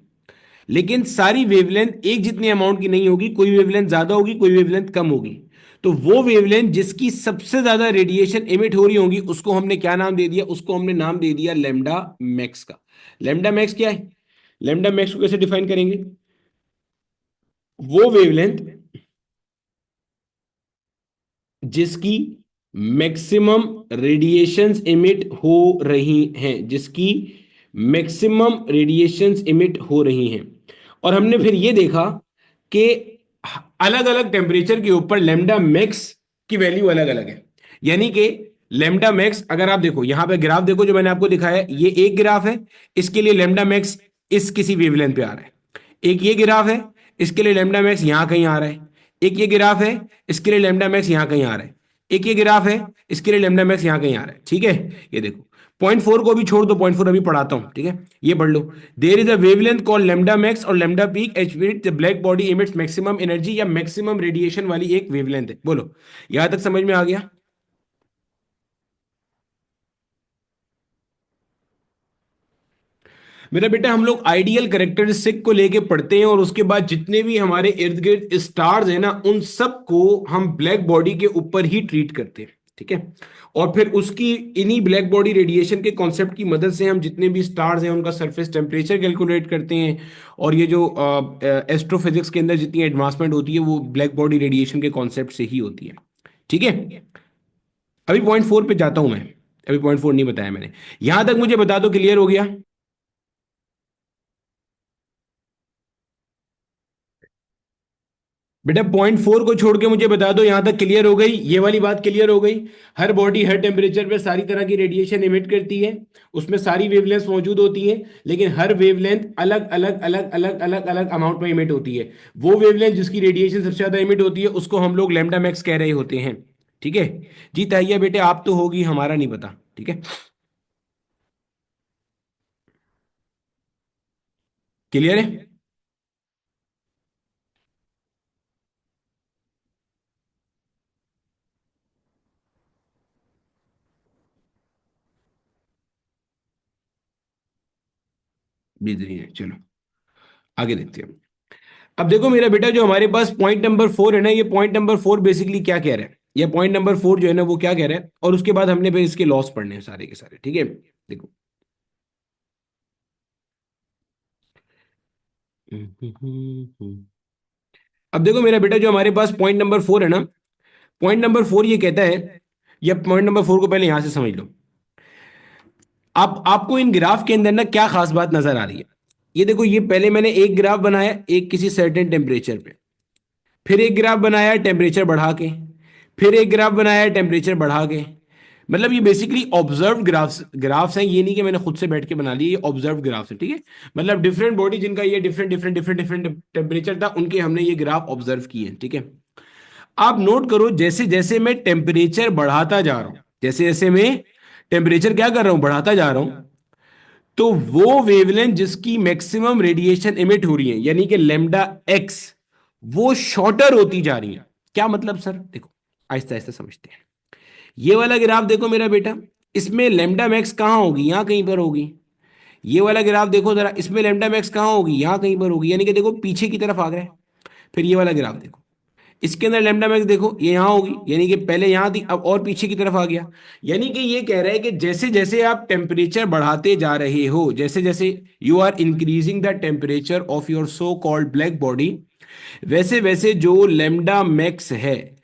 लेकिन सारी वेवलेंथ एक जितनी अमाउंट की नहीं होगी, कोई वेवलेंथ ज्यादा होगी, कोई वेवलेंथ कम होगी। तो वो वेवलेंथ जिसकी सबसे ज्यादा रेडिएशन इमिट हो रही होगी उसको हमने क्या नाम दे दिया, उसको हमने नाम दे दिया लैम्डा मैक्स का। लैम्डा मैक्स क्या है? लैम्डा मैक्स को कैसे डिफाइन करेंगे? वो वेवलेंथ जिसकी मैक्सिमम रेडिएशंस इमिट हो रही हैं, जिसकी मैक्सिमम रेडिएशंस इमिट हो रही हैं। और हमने फिर ये देखा कि अलग अलग टेम्परेचर के ऊपर लेमडा मैक्स की वैल्यू अलग अलग है। यानी कि लेमडा मैक्स, अगर आप देखो यहां पे ग्राफ देखो जो मैंने आपको दिखाया है, ये एक ग्राफ है, इसके लिए लेमडा मैक्स इस किसी वेवलेंथ पे आ रहा है। एक ये ग्राफ है, इसके लिए लेमडा मैक्स यहां कहीं आ रहा है। एक ये ग्राफ है, इसके लिए लेमडा मैक्स यहां कहीं आ रहा है। एक ये ग्राफ है, इसके लिए लेमडा मैक्स यहां कहीं आ रहा है। ठीक है, ये देखो पॉइंट फोर को भी छोड़ दो, पॉइंट फोर अभी पढ़ाता हूं, ठीक है? ये पढ़ लो। There is a wavelength called lambda max और lambda peak at which the black body emits maximum energy या मैक्सिमम रेडिएशन वाली एक वेवलेंथ है। बोलो, यहां तक समझ में आ गया? मेरा बेटा, हम लोग आइडियल कैरेक्टरिस्टिक को लेके पढ़ते हैं और उसके बाद जितने भी हमारे इर्द गिर्द स्टार्स हैं ना, उन सब को हम ब्लैक बॉडी के ऊपर ही ट्रीट करते हैं, ठीक है? और फिर उसकी इन्हीं ब्लैक बॉडी रेडिएशन के कॉन्सेप्ट की मदद से हम जितने भी स्टार्स हैं उनका सरफेस टेम्परेचर कैलकुलेट करते हैं। और ये जो एस्ट्रोफिजिक्स के अंदर जितनी एडवांसमेंट होती है वो ब्लैक बॉडी रेडिएशन के कॉन्सेप्ट से ही होती है, ठीक है? अभी पॉइंट फोर पे जाता हूं मैं, अभी पॉइंट फोर नहीं बताया मैंने। यहां तक मुझे बता दो, क्लियर हो गया? बेटा पॉइंट फोर को छोड़ के मुझे बता दो, यहां तक क्लियर हो गई? ये वाली बात क्लियर हो गई? हर बॉडी हर टेम्परेचर पे सारी तरह की रेडिएशन इमिट करती है, उसमें सारी वेवलेंथ मौजूद होती हैं, लेकिन हर वेवलेंथ अलग अलग अलग अलग अलग अलग अमाउंट में इमिट होती है। वो वेवलेंथ जिसकी रेडिएशन सबसे ज्यादा इमिट होती है उसको हम लोग लैम्डा मैक्स कह रहे होते हैं। ठीक है? जी ताहिया बेटे, आप तो होगी, हमारा नहीं पता। ठीक है? क्लियर है? बिजली है, चलो आगे देखते हैं। अब देखो मेरा बेटा, जो हमारे पास पॉइंट नंबर फोर है ना, ये पॉइंट नंबर फोर बेसिकली क्या कह रहा है, ये पॉइंट नंबर फोर जो है ना वो क्या कह रहा है, और उसके बाद हमने फिर इसके लॉस पढ़ने हैं सारे के सारे। ठीक है? देखो, अब देखो मेरा बेटा, जो हमारे पास पॉइंट नंबर फोर है ना, पॉइंट नंबर फोर ये कहता है, या पॉइंट नंबर फोर को पहले यहां से समझ लो। आप आपको इन ग्राफ के अंदर ना क्या खास बात नजर आ रही है? ये देखो, ये पहले मैंने एक ग्राफ बनाया एक किसी सर्टेन टेम्परेचर पे, फिर एक ग्राफ बनाया टेम्परेचर बढ़ा के, फिर एक ग्राफ बनाया टेम्परेचर बढ़ा के। मतलब ये बेसिकली ऑब्जर्व ग्राफ्स ग्राफ्स हैं, ये नहीं कि मैंने खुद से बैठ के बना लिए, ये ऑब्जर्व ग्राफ्स हैं। ठीक है? मतलब डिफरेंट बॉडी जिनका ये different different different different temperature था, उनके हमने ये ग्राफ ऑब्जर्व किए हैं। ठीक है? आप नोट करो, जैसे जैसे मैं टेम्परेचर बढ़ाता जा रहा हूं, जैसे जैसे मैं टेम्परेचर क्या कर रहा हूं, बढ़ाता जा रहा हूं, तो वो वेवलेंथ जिसकी मैक्सिमम रेडिएशन इमिट हो रही है, यानी कि लेमडा एक्स, वो शॉर्टर होती जा रही है। क्या मतलब सर? देखो, आहिस्ता आहिस्ता समझते हैं। ये वाला ग्राफ देखो मेरा बेटा, इसमें लेमडा मैक्स कहां होगी? यहां कहीं पर होगी। ये वाला ग्राफ देखो जरा, इसमें लेमडा मैक्स कहां होगी? यहां कहीं पर होगी, यानी कि देखो पीछे की तरफ आ गए। फिर ये वाला ग्राफ देखो, इसके अंदर लेमडा मैक्स देखो, ये यहां होगी, यानी कि पहले यहां थी, अब और पीछे की तरफ आ गया। यानी कि ये कह रहा है कि जैसे जैसे आप टेम्परेचर बढ़ाते जा रहे हो, जैसे जैसे you are increasing the temperature of your so called black body, वैसे वैसे जो लेमडा मैक्स है,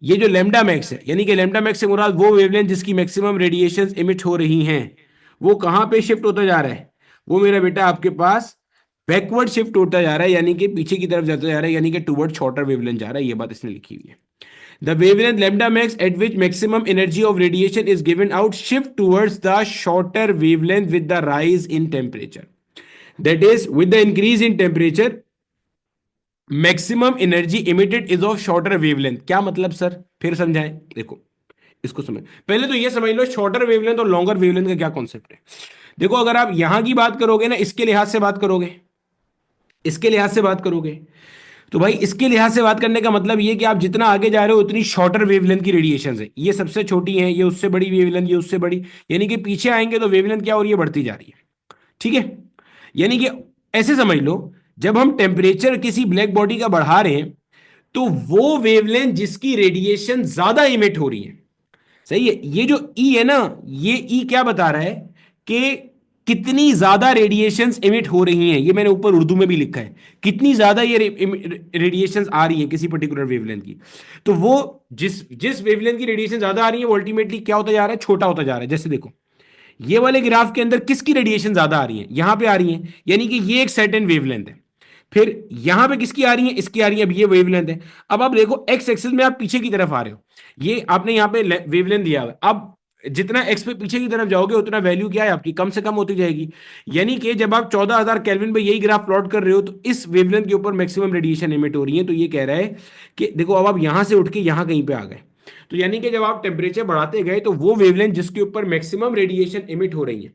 ये जो लेमडा मैक्स है, यानी कि लेमडा मैक्स से मुराद वो वेवलेंथ जिसकी मैक्सिमम रेडिएशन इमिट हो रही हैं, वो कहां पे शिफ्ट होता जा रहा है? वो मेरा बेटा आपके पास बैकवर्ड शिफ्ट होता जा रहा है, यानी कि पीछे की तरफ जाता जा रहा है, यानी कि टुवर्ड शॉर्टर वेवलेंथ जा रहा है। ये बात इसने लिखी हुई है। The wavelength lambda max at which maximum energy of radiation is given out shift towards the shorter wavelength with the rise in temperature. That is, with the increase in temperature, maximum energy emitted is of shorter wavelength. क्या मतलब sir? फिर समझाएं। देखो, इसको समझ, पहले तो ये समझ लो शॉर्टर वेवलेंथ और लॉन्गर वेवलेंथ का क्या कॉन्सेप्ट है। देखो, अगर आप यहां की बात करोगे ना, इसके लिहाज से बात करोगे, इसके लिहाज से बात करोगे, तो भाई इसके लिहाज से बात करने का मतलब ये कि आप जितना आगे जा रहे हो उतनी शॉर्टर वेवलेंथ की रेडिएशन है, ये सबसे छोटी है, ये उससे बड़ी वेवलेंथ, ये उससे बड़ी, यानी कि पीछे आएंगे तो वेवलेंथ क्या हो रही है? बढ़ती जा रही है। ठीक है? यानी कि ऐसे समझ लो, जब हम टेम्परेचर किसी ब्लैक बॉडी का बढ़ा रहे हैं, तो वो वेवलेंथ जिसकी रेडिएशन ज्यादा इमिट हो रही है, सही है, ये जो ई है ना, ये ई क्या बता रहा है कि कितनी ज्यादा रेडिएशंस इमिट हो रही हैं। ये मैंने ऊपर उर्दू में भी लिखा है, कितनी ज्यादा ये रेडिएशंस आ रही है किसी पर्टिकुलर वेवलेंथ की। तो वो जिस जिस वेवलेंथ की रेडिएशन ज्यादा आ रही है, वो अल्टीमेटली क्या होता जा रहा है? छोटा होता जा रहा है। जैसे देखो, ये वाले ग्राफ के अंदर किसकी रेडिएशन ज्यादा आ रही है? यहां पे आ रही है, यानी कि ये एक सर्टेन वेवलेंथ है। फिर यहां पे किसकी आ रही है? इसकी आ रही है। अब ये वेवलेंथ है। अब आप देखो, एक्स एक्सिस में आप पीछे की तरफ आ रहे हो, ये आपने यहां पे वेवलेंथ दिया हुआ है। अब जितना एक्स पे पीछे की तरफ जाओगे, उतना वैल्यू क्या है आपकी? कम से कम होती जाएगी। यानी कि जब आप 14,000 केल्विन पे यही ग्राफ प्लॉट कर रहे हो, तो इस वेवलेंथ के ऊपर मैक्सिमम रेडिएशन इमिट हो रही है। तो ये कह रहा है कि देखो, अब आप यहां से उठ के यहां कहीं पे आ गए, तो यानी कि जब आप टेम्परेचर बढ़ाते गए, तो वो वेवलेंथ जिसके ऊपर मैक्सिमम रेडिएशन इमिट हो रही है,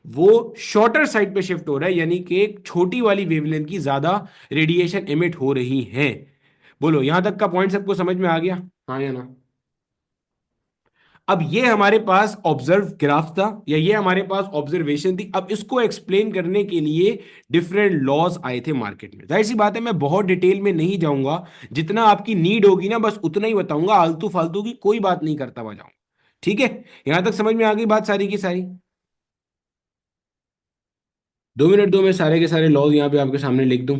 वो शॉर्टर साइड पे शिफ्ट हो रहा है, यानी कि एक छोटी वाली वेवलेंथ की ज्यादा रेडिएशन इमिट हो रही है। बोलो, यहां तक का पॉइंट सबको समझ में आ गया? हाँ या ना? अब ये हमारे पास ऑब्जर्व ग्राफ था, या ये हमारे पास ऑब्जर्वेशन थी। अब इसको एक्सप्लेन करने के लिए डिफरेंट लॉज आए थे मार्केट में। जाहिर सी बात है, मैं बहुत डिटेल में नहीं जाऊंगा, जितना आपकी नीड होगी ना बस उतना ही बताऊंगा, आलतू फालतू की कोई बात नहीं करता हुआ जाऊंगा। ठीक है? यहां तक समझ में आ गई बात सारी की सारी? 2 मिनट दो, मैं सारे के सारे लॉज यहाँ पे आपके सामने लिख दूं।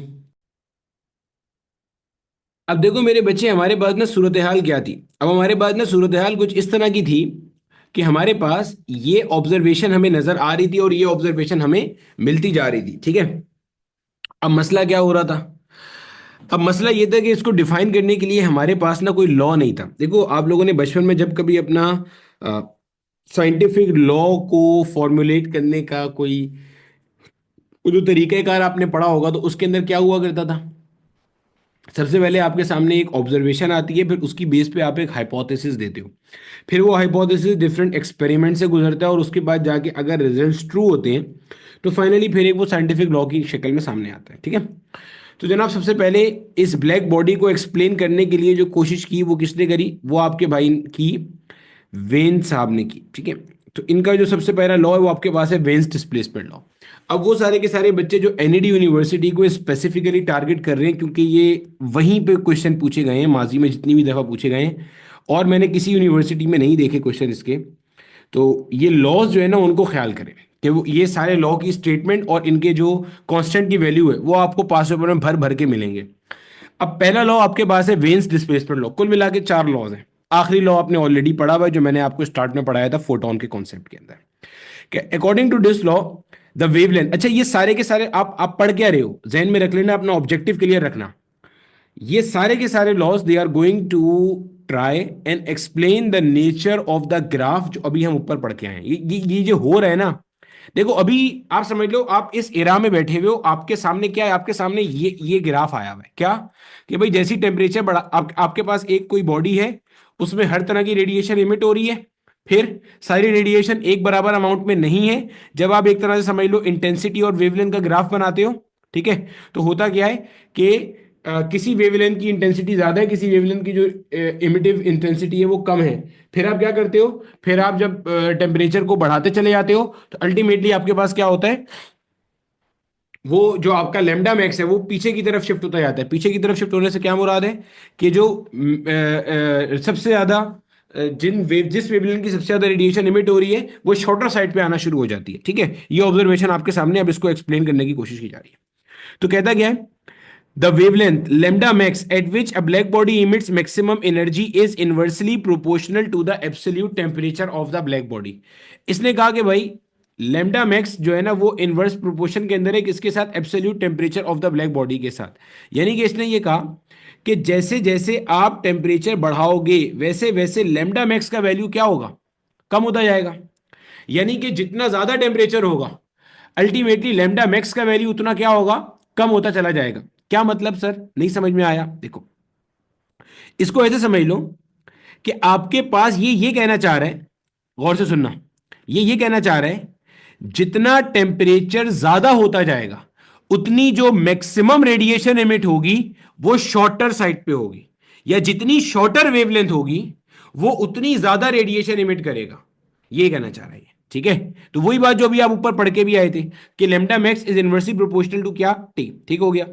अब देखो मेरे बच्चे, हमारे पास ना सूरत हाल क्या थी? अब हमारे पास ना सूरत हाल कुछ इस तरह की थी कि हमारे पास ये ऑब्जर्वेशन हमें नजर आ रही थी और ये ऑब्जर्वेशन हमें मिलती जा रही थी। ठीक है? अब मसला क्या हो रहा था? अब मसला ये था कि इसको डिफाइन करने के लिए हमारे पास ना कोई लॉ नहीं था। देखो आप लोगों ने बचपन में जब कभी अपना साइंटिफिक लॉ को फॉर्मुलेट करने का कोई वो जो तरीक़ाकार आपने पढ़ा होगा, तो उसके अंदर क्या हुआ करता था? सबसे पहले आपके सामने एक ऑब्जर्वेशन आती है, फिर उसकी बेस पे आप एक हाइपोथेसिस देते हो, फिर वो हाइपोथेसिस डिफरेंट एक्सपेरिमेंट से गुजरता है, और उसके बाद जाके अगर रिजल्ट्स ट्रू होते हैं तो फाइनली फिर एक वो साइंटिफिक लॉ की शक्ल में सामने आता है। ठीक है। तो जनाब सबसे पहले इस ब्लैक बॉडी को एक्सप्लेन करने के लिए जो कोशिश की वो किसने करी? वो आपके भाई की वेन साहब ने की। ठीक है। तो इनका जो सबसे पहला लॉ है वो आपके पास है वेन्स डिस्प्लेसमेंट लॉ। अब वो सारे के सारे बच्चे जो एनईडी यूनिवर्सिटी को स्पेसिफिकली टारगेट कर रहे हैं, क्योंकि ये वहीं पे क्वेश्चन पूछे गए हैं माजी में जितनी भी दफ़ा पूछे गए हैं, और मैंने किसी यूनिवर्सिटी में नहीं देखे क्वेश्चन इसके। तो ये लॉज जो है ना उनको ख्याल करें कि वो ये सारे लॉ की स्टेटमेंट और इनके जो कांस्टेंट की वैल्यू है वो आपको पास पेपर में भर भर के मिलेंगे। अब पहला लॉ आपके पास है वेन्स डिस्प्लेसमेंट लॉ। कुल मिला के चार लॉज हैं। आखिरी लॉ आपने ऑलरेडी पढ़ा हुआ है, जो मैंने आपको स्टार्ट में पढ़ाया था फोटोन के कॉन्सेप्ट के अंदर, कि according to this law the wavelength. अच्छा ये सारे के सारे आप पढ़ क्या रहे हो, जहन में रख लेना, अपना ऑब्जेक्टिव क्लियर रखना। ये सारे के सारे laws they are going to try and explain the nature of the graph, जो अभी हम ऊपर पढ़ के आए हैं। ये जो हो रहा है ना, देखो अभी आप समझ लो आप इस एरा में बैठे हुए हो, आपके सामने क्या है? आपके सामने ये ग्राफ आया हुआ है क्या, कि भाई जैसी टेम्परेचर बढ़ा आपके पास एक कोई बॉडी है, उसमें हर तरह की रेडिएशन इमिट हो रही है, फिर सारी रेडिएशन एक बराबर अमाउंट में नहीं है। जब आप एक तरह से समझ लो इंटेंसिटी और वेवलेंथ का ग्राफ बनाते हो, ठीक है, तो होता क्या है कि किसी वेवलेंथ की इंटेंसिटी ज्यादा है, किसी वेवलेंथ की जो इमिटिव इंटेंसिटी है वो कम है। फिर आप क्या करते हो? फिर आप जब टेम्परेचर को बढ़ाते चले जाते हो तो अल्टीमेटली आपके पास क्या होता है? वो जो आपका लेमडा मैक्स है वो पीछे की तरफ शिफ्ट होता जाता है। पीछे की तरफ शिफ्ट होने से क्या मुराद है? कि जो सबसे ज्यादा जिस वेवलेंथ की सबसे ज्यादा रेडिएशन इमिट हो रही है वो शॉर्टर साइड पे आना शुरू हो जाती है। ठीक है, ये ऑब्जर्वेशन आपके सामने, अब इसको एक्सप्लेन करने की कोशिश की जा रही है। तो कहता क्या है? The wavelength lambda max at which a black body emits maximum energy is inversely proportional to the absolute temperature of the black body। इसने कहा कि भाई lambda max जो है ना वो इनवर्स प्रोपोर्शन के अंदर है किसके साथ? Absolute temperature of the black body के साथ। यानी कि इसने ये कहा कि जैसे जैसे आप टेम्परेचर बढ़ाओगे वैसे वैसे lambda max का वैल्यू क्या होगा? कम होता जाएगा। यानी कि जितना ज्यादा टेम्परेचर होगा अल्टीमेटली लैम्डा मैक्स का वैल्यू उतना क्या होगा? कम होता चला जाएगा। क्या मतलब सर, नहीं समझ में आया? देखो इसको ऐसे समझ लो कि आपके पास ये कहना चाह रहा है, गौर से सुनना, ये कहना चाह रहा है जितना टेम्परेचर ज्यादा होता जाएगा उतनी जो मैक्सिमम रेडिएशन एमिट होगी वो शॉर्टर साइड पे होगी, या जितनी शॉर्टर वेवलेंथ होगी वो उतनी ज्यादा रेडिएशन एमिट करेगा। ये कहना चाह रहा है। ठीक है, तो वही बात जो अभी आप ऊपर पढ़ के भी आए थे कि lambda max is inversely proportional to क्या? टी। ठीक हो गया।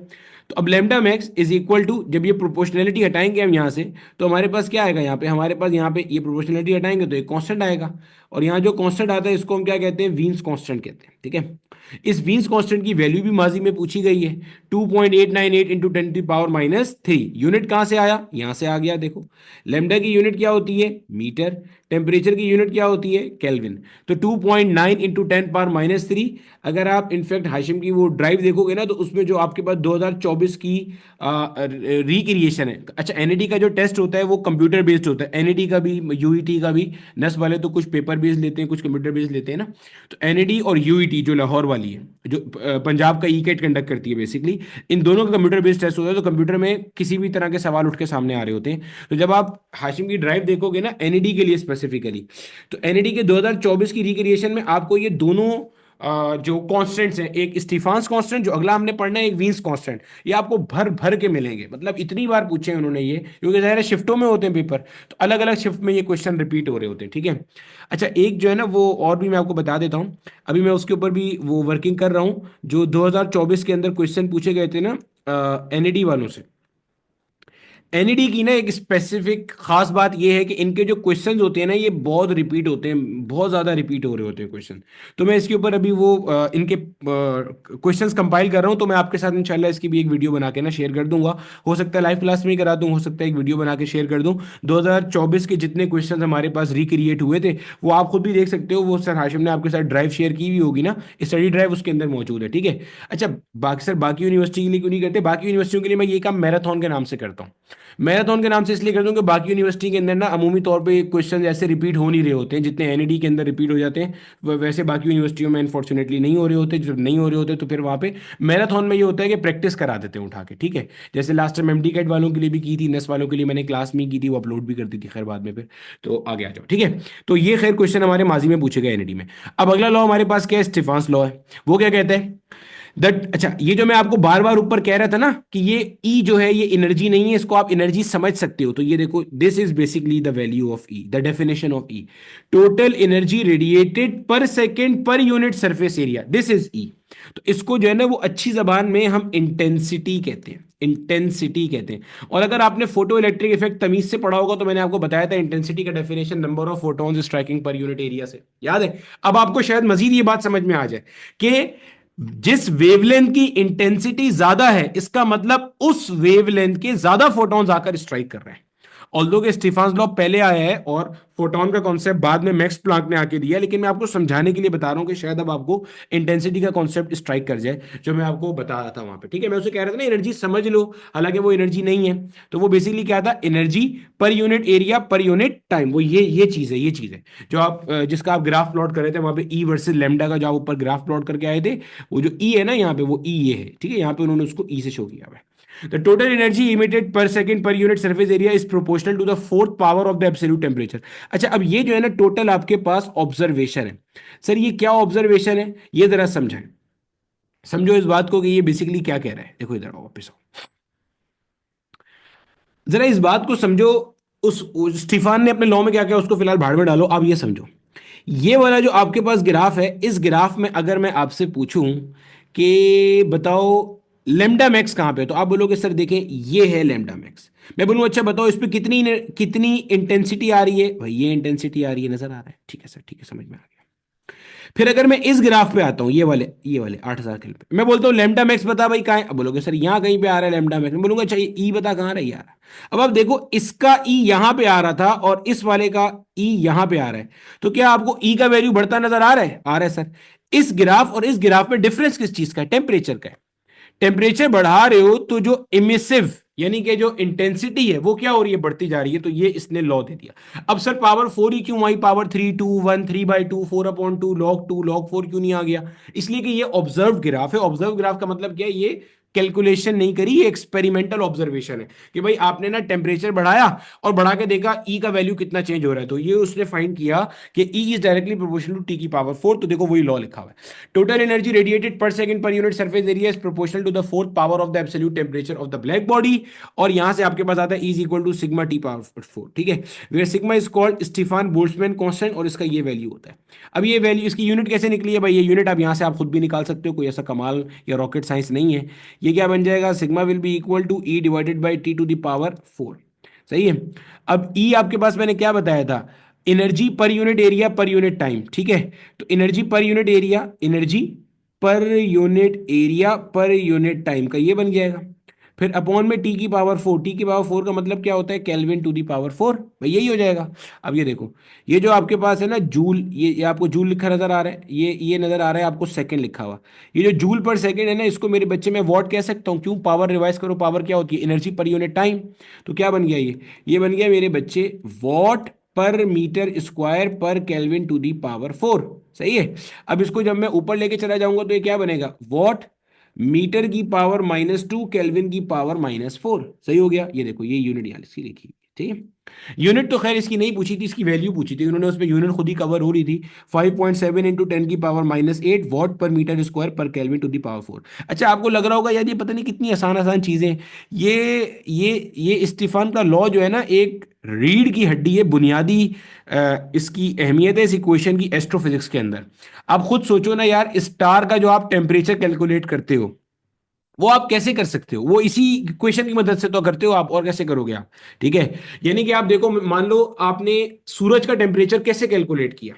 तो अब lambda max is equal to, जब ये प्रोपोर्शनलिटी हटाएंगे हम यहां से, तो हमारे पास क्या आएगा? यहाँ पे हमारे पास यहाँ पे ये प्रोपोर्शनलिटी हटाएंगे तो एक कांस्टेंट आएगा, और यहाँ जो कांस्टेंट आता है इसको हम क्या कहते हैं? वीन्स कांस्टेंट कहते हैं। ठीक है, इस वीन्स कांस्टेंट की वैल्यू भी माजी में पूछी गई है, 2.898 इंटू 10⁻³ यूनिट कहां से आया? यहां से आ गया। देखो लेमडा की यूनिट क्या होती है? मीटर। टेम्परेचर की यूनिट क्या होती है? केल्विन। तो 2.9 इंटू 10⁻³ अगर आप इनफैक्ट हाशिम की वो ड्राइव देखोगे ना तो उसमें जो आपके पास 2024 की रिक्रिएशन है। अच्छा एनईडी का जो टेस्ट होता है वो कंप्यूटर बेस्ड होता है, एनईडी का भी यूईटी का भी। नस वाले तो कुछ पेपर बेस्ड लेते हैं कुछ कंप्यूटर बेस्ड लेते हैं ना। तो एनईडी और यूईटी जो लाहौर वाली है, जो पंजाब का ई कैट कंडक्ट करती है बेसिकली, इन दोनों का कंप्यूटर बेस्ड टेस्ट होता है। तो कंप्यूटर में किसी भी तरह के सवाल उठ के सामने आ रहे होते हैं। तो जब आप हाशिम की ड्राइव देखोगे ना एनईडी के लिए स्पेसिफिकली, तो एनईडी के 2024 की रिक्रिएशन में आपको ये दोनों जो कांस्टेंट्स हैं, एक स्टीफांस कांस्टेंट जो अगला हमने पढ़ना है, एक वीन्स कांस्टेंट, ये आपको भर भर के मिलेंगे। मतलब इतनी बार पूछे हैं उन्होंने ये, क्योंकि ज़ाहिर है शिफ्टों में होते हैं पेपर, तो अलग अलग शिफ्ट में ये क्वेश्चन रिपीट हो रहे होते हैं। ठीक है। अच्छा एक जो है ना वो और भी मैं आपको बता देता हूँ, अभी मैं उसके ऊपर भी वो वर्किंग कर रहा हूँ, जो 2024 के अंदर क्वेश्चन पूछे गए थे ना एनईडी वालों से। एनईडी की ना एक स्पेसिफिक खास बात ये है कि इनके जो क्वेश्चंस होते हैं ना ये बहुत रिपीट होते हैं, बहुत ज़्यादा रिपीट हो रहे होते हैं क्वेश्चन। तो मैं इसके ऊपर अभी वो इनके क्वेश्चंस कंपाइल कर रहा हूँ, तो मैं आपके साथ इंशाल्लाह इसकी भी एक वीडियो बना के ना शेयर कर दूंगा। हो सकता है लाइव क्लास में ही करा दूँ, हो सकता है एक वीडियो बना के शेयर कर दूँ। 2024 के जितने क्वेश्चन हमारे पास रिक्रिएट हुए थे वो आप खुद भी देख सकते हो, वो सर हाशिम ने आपके साथ ड्राइव शेयर की हुई होगी ना, स्टडी ड्राइव उसके अंदर मौजूद है, ठीक है। अच्छा, बाकी सर बाकी यूनिवर्सिटी के लिए क्यों नहीं करते? बाकी यूनिवर्सिटियों के लिए मैं ये काम मैराथन के नाम से करता हूँ। मैराथन के नाम से इसलिए करता हूँ कि बाकी यूनिवर्सिटी के अंदर ना अमूमी तौर पे क्वेश्चन ऐसे रिपीट हो नहीं रहे होते हैं जितने एनईडी के अंदर रिपीट हो जाते हैं, वैसे बाकी यूनिवर्सिटियों में अनफॉर्चुनेटली नहीं हो रहे होते। जब नहीं हो रहे होते तो फिर वहाँ पे मैराथन में ये होता है कि प्रैक्टिस करा देते हैं उठा के, ठीक है। जैसे लास्ट टाइम एमडी कैट वालों के लिए भी की थी, नेस वालों के लिए मैंने क्लास में की थी, वो अपलोड भी कर दी थी खैर बाद में फिर। तो आगे आ जाओ, ठीक है। तो ये खैर क्वेश्चन हमारे माजी में पूछे गए एनईडी में। अब अगला लॉ हमारे पास क्या है? स्टीफांस लॉ है। वो क्या कहते हैं? दैट, अच्छा, ये जो मैं आपको बार बार ऊपर कह रहा था ना कि ये ई जो है ये एनर्जी नहीं है, इसको आप एनर्जी समझ सकते हो, तो ये देखो, this is basically the value of E, the definition of E, total energy radiated per second per unit surface area, this is E. तो इसको जो है ना वो अच्छी जबान में हम इंटेंसिटी कहते हैं, इंटेंसिटी कहते हैं। और अगर आपने फोटो इलेक्ट्रिक इफेक्ट तमीज से पढ़ा होगा तो मैंने आपको बताया था इंटेंसिटी का definition number of photons striking पर यूनिट एरिया से, याद है? अब आपको शायद मजीद ये बात समझ में आ जाए कि जिस वेवलेंथ की इंटेंसिटी ज्यादा है इसका मतलब उस वेवलेंथ के ज्यादा फोटॉन्स आकर स्ट्राइक कर रहे हैं। ऑल्दो के स्टीफांस लॉ पहले आया है और फोटॉन का कॉन्सेप्ट बाद में मैक्स प्लांक ने आके दिया, लेकिन मैं आपको समझाने के लिए बता रहा हूं कि शायद अब आपको इंटेंसिटी का कॉन्सेप्ट स्ट्राइक कर जाए जो मैं आपको बता रहा था वहां पे, ठीक है। मैं उसे कह रहा था ना एनर्जी समझ लो, हालांकि वो एनर्जी नहीं है। तो वो बेसिकली क्या था? Energy per unit area per unit time, वो ये चीज है, ये चीज है जो आप जिसका आप ग्राफ प्लॉट कर रहे थे वहां पे ई वर्सेस लेमडा का जो आप ऊपर ग्राफ प्लॉट करके आए थे, वो जो ई है ना यहाँ पे, वो ई ये है, ठीक है। यहाँ पे उन्होंने उसको ई से शो किया हुआ है। The total energy emitted per second per unit surface area is proportional to the fourth power of the absolute temperature। अच्छा, अब ये जो है ना टोटल आपके पास ऑब्जर्वेशन है। सर ये क्या ऑब्जर्वेशन है ये जरा समझाएं, समझो इस बात को कि ये बेसिकली क्या कह रहा है। देखो इधर आओ, वापस आओ, जरा इस बात को समझो। उस स्टीफान ने अपने लॉ में क्या किया उसको फिलहाल भाड़ में डालो। अब ये समझो, ये वाला जो आपके पास ग्राफ है, इस ग्राफ में अगर मैं आपसे पूछूं कि बताओ लेमडा मैक्स कहां पे है, तो आप बोलोगे सर देखें ये है लेमडा मैक्स। मैं बोलूं अच्छा बताओ इस पे कितनी कितनी इंटेंसिटी आ रही है, भाई ये इंटेंसिटी आ रही है, नजर आ रहा है, ठीक है सर, ठीक है, समझ में आ गया। फिर अगर मैं इस ग्राफ पे आता हूँ, ये वाले 8,000 केल्विन पे, मैं बोलता हूँ लेमडा मैक्स बता भाई कहाँ है, अब बोलोगे सर यहाँ कहीं पे आ रहा है लेमडा मैक्स। मैं बोलूंगा अच्छा ये ई बता कहाँ रहा है यार। अब आप देखो इसका ई यहाँ पे आ रहा था और इस वाले का ई यहाँ पे आ रहा है, तो क्या आपको ई का वैल्यू बढ़ता नजर आ रहा है? आ रहा है सर। इस ग्राफ और इस ग्राफ में डिफरेंस किस चीज का है? टेम्परेचर का है। टेम्परेचर बढ़ा रहे हो तो जो इमिसिव यानी कि जो इंटेंसिटी है वो क्या हो रही है? बढ़ती जा रही है। तो ये इसने लॉ दे दिया। अब सर पावर 4 ही क्यों आई? पावर 3 2 1 3/2 4/2 log 4 क्यों नहीं आ गया? इसलिए कि ये ऑब्जर्व ग्राफ है। ऑब्जर्व ग्राफ का मतलब क्या है? ये कैलकुलेशन नहीं करी, ये एक्सपेरिमेंटल ऑब्जर्वेशन है कि भाई आपने ना टेम्परेचर बढ़ाया और बढ़ा के देखा ई का वैल्यू कितना चेंज हो रहा है, तो ये उसने फाइंड किया कि ई is directly proportional to t की पावर 4। तो देखो वही लॉ लिखा हुआ है, total energy radiated per second per unit surface area is proportional to the fourth power of the absolute temperature of the black body. और यहां से आपके पास आता है is equal to sigma t power 4, ठीक है। Where sigma is called Stefan Boltzmann constant और इसका ये वैल्यू होता है। अब ये वैल्यू, इसकी यूनिट कैसे निकली है भाई? ये यूनिट आप यहां से आप खुद भी निकाल सकते हो, कोई ऐसा कमाल या रॉकेट साइंस नहीं है। ये क्या बन जाएगा? Sigma will be equal to e divided by t to the power 4। सही है। अब ई आपके पास मैंने क्या बताया था? Energy per unit area per unit time, ठीक है। तो energy per unit area, energy per unit area per unit time का ये बन जाएगा। फिर अपॉन में टी की पावर 4, टी की पावर 4 का मतलब क्या होता है? केल्विन टू दी पावर 4, भाई यही हो जाएगा। अब ये देखो, ये जो आपके पास है ना जूल, ये आपको जूल लिखा नजर आ रहा है, ये नजर आ रहा है आपको सेकंड लिखा हुआ। ये जो जूल पर सेकंड है ना, इसको मेरे बच्चे में वॉट कह सकता हूँ। क्यों? पावर रिवाइज करो, पावर क्या होती है? Energy per unit time. तो क्या बन गया ये बन गया मेरे बच्चे watt per metre square per kelvin to the power 4। सही है। अब इसको जब मैं यूपर लेके चला जाऊंगा तो ये क्या बनेगा? वॉट मीटर की पावर -2 केल्विन की पावर -4। सही हो गया। ये देखो ये यूनिट यहाँ इसकी लिखी, ठीक है। यूनिट तो खैर इसकी नहीं पूछी थी, इसकी वैल्यू पूछी थी उन्होंने, उसमें यूनिट खुद ही कवर हो रही थी। 5.7 इंटू 10 की power -8 watt per metre square per kelvin to the power 4। अच्छा, आपको लग रहा होगा यार ये पता नहीं कितनी आसान आसान चीजें हैं। ये स्टीफन का लॉ जो है ना एक रीढ़ की हड्डी है, बुनियादी इसकी अहमियत है इस इक्वेशन की एस्ट्रोफिजिक्स के अंदर। आप खुद सोचो ना यार, स्टार का जो आप टेम्परेचर कैलकुलेट करते हो, वो आप कैसे कर सकते हो, वो इसी क्वेश्चन की मदद से तो करते हो आप, और कैसे करोगे आप? ठीक है। यानी कि आप देखो, मान लो आपने सूरज का टेम्परेचर कैसे कैलकुलेट किया।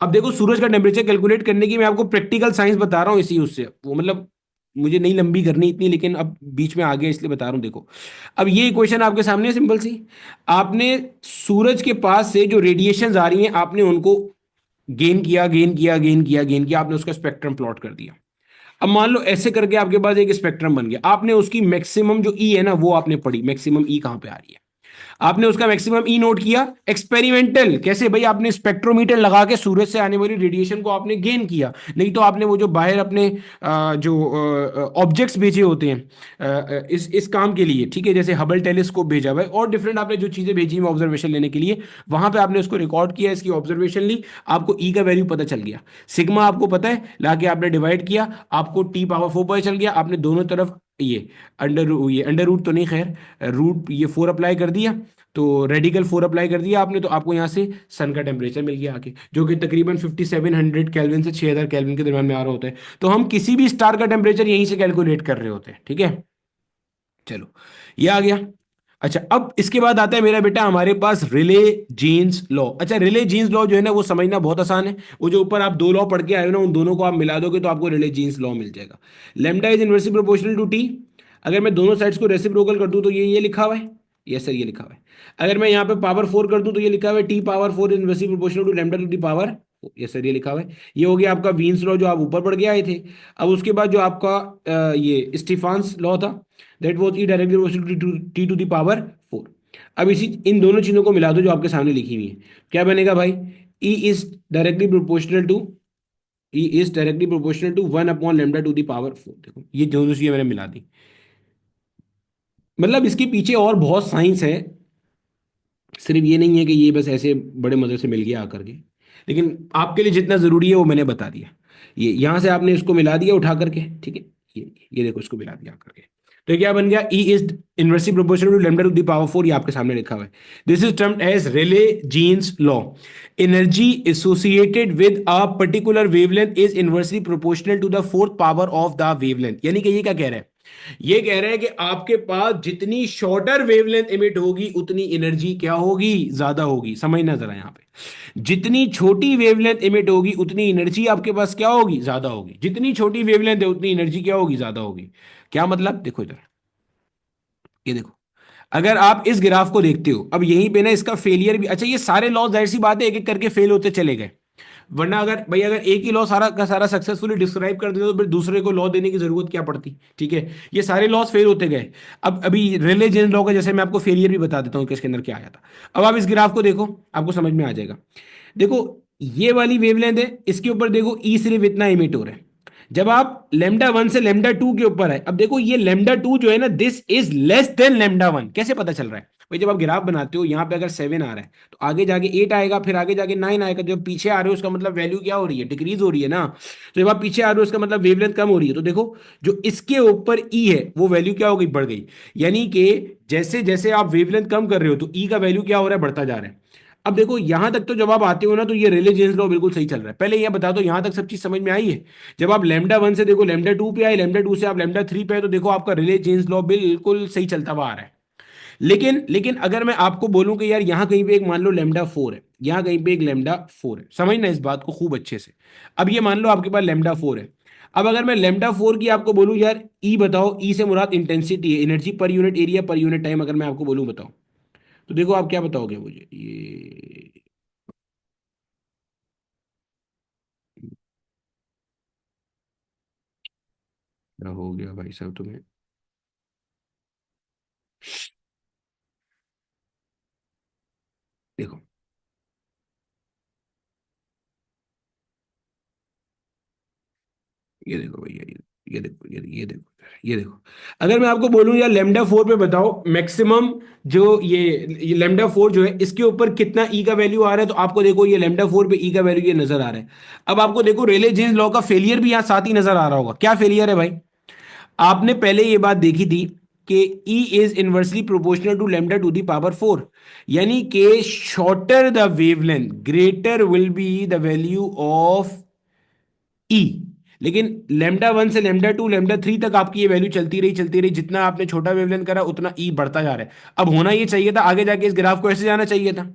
अब देखो, सूरज का टेम्परेचर कैलकुलेट करने की मैं आपको प्रैक्टिकल साइंस बता रहा हूँ इसी उससे, वो मतलब मुझे नहीं लंबी करनी इतनी, लेकिन अब बीच में आ गया इसलिए बता रहा हूँ। देखो, अब ये इक्वेशन आपके सामने है, सिंपल सी। आपने सूरज के पास से जो रेडिएशन आ रही हैं, आपने उनको गेन किया, गेन किया, गेन किया, गेन किया, आपने उसका स्पेक्ट्रम प्लॉट कर दिया। अब मान लो ऐसे करके आपके पास एक स्पेक्ट्रम बन गया, आपने उसकी मैक्सिमम जो ई है ना वो आपने पढ़ी, मैक्सिमम ई कहां पे आ रही है। आपने उसका मैक्सिमम ई नोट किया, एक्सपेरिमेंटल कैसे भाई, आपने स्पेक्ट्रोमीटर लगा के सूरज से आने वाली रेडिएशन को आपने गेन किया। नहीं तो आपने वो जो बाहर अपने जो ऑब्जेक्ट्स भेजे होते हैं इस काम के लिए, ठीक है, जैसे हबल टेलीस्कोप भेजा हुआ है, और डिफरेंट आपने जो चीजें भेजी हैं ऑब्जर्वेशन लेने के लिए, वहां पे आपने उसको रिकॉर्ड किया, इसकी ऑब्जर्वेशन ली, आपको ई का वैल्यू पता चल गया। सिग्मा आपको पता है, लाके आपने डिवाइड किया, आपको टी पावर 4 पता चल गया, आपने दोनों तरफ ये अंडर रूट तो नहीं, खैर रूट ये 4 अप्लाई कर दिया, तो रेडिकल 4 अप्लाई कर दिया आपने, तो आपको यहाँ से सन का टेम्परेचर मिल गया आके, जो कि तकरीबन 5700 केल्विन से 6000 केल्विन के दरम्यान में आ रहा होता है। तो हम किसी भी स्टार का टेम्परेचर यहीं से कैलकुलेट कर रहे होते हैं, ठीक है। चलो, ये आ गया। अच्छा, अब इसके बाद आता है मेरा बेटा हमारे पास रिले जीन्स लॉ। अच्छा, रिले जीन्स लॉ जो है ना वो समझना बहुत आसान है। वो जो ऊपर आप दो लॉ पढ़ के आए हो ना, उन दोनों को आप मिला दोगे तो आपको रिले जीन्स लॉ मिल जाएगा। Lambda is inversely proportional to t. अगर मैं दोनों साइड्स को रेसिप्रोकल कर दूं तो ये लिखा हुआ है। यस सर, ये लिखा हुआ है। अगर मैं यहाँ पे पावर 4 कर दूं तो ये लिखा हुआ है t power 4 inversely proportional to lambda to the power. Yes sir, ये लिखा हुआ है। ये हो गया आपका वीन्स लॉ जो आप ऊपर पढ़ के आए थे। अब उसके बाद जो आपका ये स्टीफान्स लॉ था, that was e directly proportional to t to the power 4। अब इसी इन दोनों चीजों को मिला दो जो आपके सामने लिखी हुई है, क्या बनेगा भाई? E is directly proportional to E is directly proportional to 1/λ to the power 4। देखो, ये दोनों चीजें मैंने मिला दी। मतलब इसके पीछे और बहुत साइंस है, सिर्फ ये नहीं है कि ये बस ऐसे बड़े मजे से मिल गया आकर के। लेकिन आपके लिए जितना जरूरी है वो मैंने बता दिया। ये यहां से आपने इसको मिला दिया उठा करके, ठीक है। ये देखो, इसको मिला दिया करके, तो ये क्या बन गया? E is inversely proportional to lambda to the power 4, ये आपके सामने लिखा हुआ है। This is termed as Rayleigh Jeans law. Energy associated with a particular wavelength is inversely proportional to the fourth power of the wavelength. यानी कि ये क्या कह रहा है? ये कह रहे हैं कि आपके पास जितनी शॉर्टर वेवलेंथ इमिट होगी उतनी एनर्जी क्या होगी? ज्यादा होगी। समझना जरा यहां पे, जितनी छोटी वेवलेंथ इमिट होगी उतनी एनर्जी आपके पास क्या होगी? ज्यादा होगी। जितनी छोटी वेवलेंथ है उतनी एनर्जी क्या होगी? ज्यादा होगी। क्या मतलब? देखो इधर, ये देखो, अगर आप इस ग्राफ को देखते हो, अब यहीं पे ना इसका फेलियर भी, अच्छा ये सारे लॉ जाहिर सी बात है एक एक करके फेल होते चले गए, वरना अगर भाई अगर एक ही लॉ सारा का सारा सक्सेसफुली डिस्क्राइब कर देते तो फिर दूसरे को लॉ देने की जरूरत क्या पड़ती? ठीक है, ये सारे लॉस फेल होते गए। अब अभी रिले जेन्स लॉ का जैसे मैं आपको फेलियर भी बता देता हूँ कि इसके अंदर क्या आया था। अब आप इस ग्राफ को देखो, आपको समझ में आ जाएगा। देखो, ये वाली वेवलेंथ है, इसके ऊपर देखो ई सिर्फ इतना इमिट हो रहा है। जब आप लेमडा 1 से लेमडा 2 के ऊपर है, अब देखो ये लेमडा 2 जो है ना, this is less than lambda 1। कैसे पता चल रहा है भाई? जब आप ग्राफ बनाते हो, यहां पे अगर 7 आ रहा है तो आगे जाके 8 आएगा, फिर आगे जाके 9 आएगा। जब पीछे आ रहे हो उसका मतलब वैल्यू क्या हो रही है? डिक्रीज हो रही है ना। तो जब आप पीछे आ रहे हो उसका मतलब वेवलेंथ कम हो रही है। तो देखो, जो इसके ऊपर ई है वो वैल्यू क्या हो गई? बढ़ गई। यानी कि जैसे जैसे आप वेवलेंथ कम कर रहे हो तो ई का वैल्यू क्या हो रहा है? बढ़ता जा रहा है। अब देखो, यहां तक तो जब आप आते हो ना तो ये रेले जीन्स लॉ बिल्कुल सही चल रहा है। पहले यह बता दो, यहां तक सब चीज समझ में आई है? जब आप लेमडा 1 से देखो लेमडा 2 पे आए, लेमडा 2 से आप लेमडा 3 पे आए, तो देखो आपका रिले जीन्स लॉ बिल्कुल सही चलता हुआ आ रहा है। लेकिन लेकिन अगर मैं आपको बोलूं कि यार यहां कहीं पे एक मान लो लेमडा 4 है, यहां कहीं पे एक लेमडा 4 है, समझना इस बात को खूब अच्छे से। अब ये मान लो आपके पास लेमडा 4 है। अब अगर मैं लेमडा 4 की आपको बोलूं यार ई बताओ, ई से मुराद इंटेंसिटी है, energy per unit area per unit time, अगर मैं आपको बोलूं बताओ, तो देखो आप क्या बताओगे मुझे? ये क्या हो गया भाई साहब तुम्हें? देखो, ये देखो भैया, ये देखो, ये देखो, ये देखो। अगर मैं आपको बोलूं यार लेमडा 4 पे बताओ मैक्सिमम, जो ये लेमडा 4 जो है इसके ऊपर कितना ई का वैल्यू आ रहा है, तो आपको देखो ये लेमडा 4 पे ई का वैल्यू ये नजर आ रहा है। अब आपको देखो रेले जीन्स लॉ का फेलियर भी यहां साथ ही नजर आ रहा होगा। क्या फेलियर है भाई? आपने पहले ये बात देखी थी कि ई is inversely proportional to lambda to the power 4। यानी कि shorter the wavelength greater will be the value of E. लेकिन λ1 से λ2 λ3 तक आपकी ये वैल्यू चलती रही, जितना आपने छोटा वेवलेंथ करा उतना ई बढ़ता जा रहा है। अब होना ये चाहिए था आगे जाके इस ग्राफ को ऐसे जाना चाहिए था,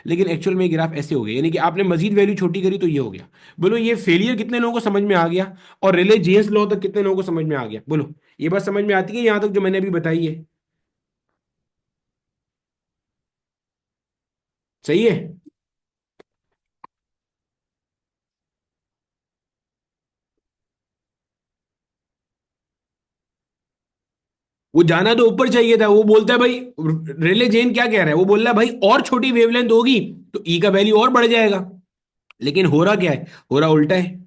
लेकिन एक्चुअल में ये ग्राफ ऐसे हो गया, यानी कि आपने मजीद वैल्यू छोटी करी तो ये हो गया। बोलो ये फेलियर कितने लोगों को समझ में आ गया, और रिले जेन्स लॉ तक कितने लोगों को समझ में आ गया? बोलो ये बात समझ में आती है यहां तक जो मैंने अभी बताई है? सही है। वो जाना तो ऊपर चाहिए था, वो बोलता है भाई, रेले जेन क्या कह रहा है, वो बोल रहा है भाई और छोटी वेवलेंथ होगी तो ई का वैल्यू और बढ़ जाएगा। लेकिन हो रहा क्या है, हो रहा उल्टा है।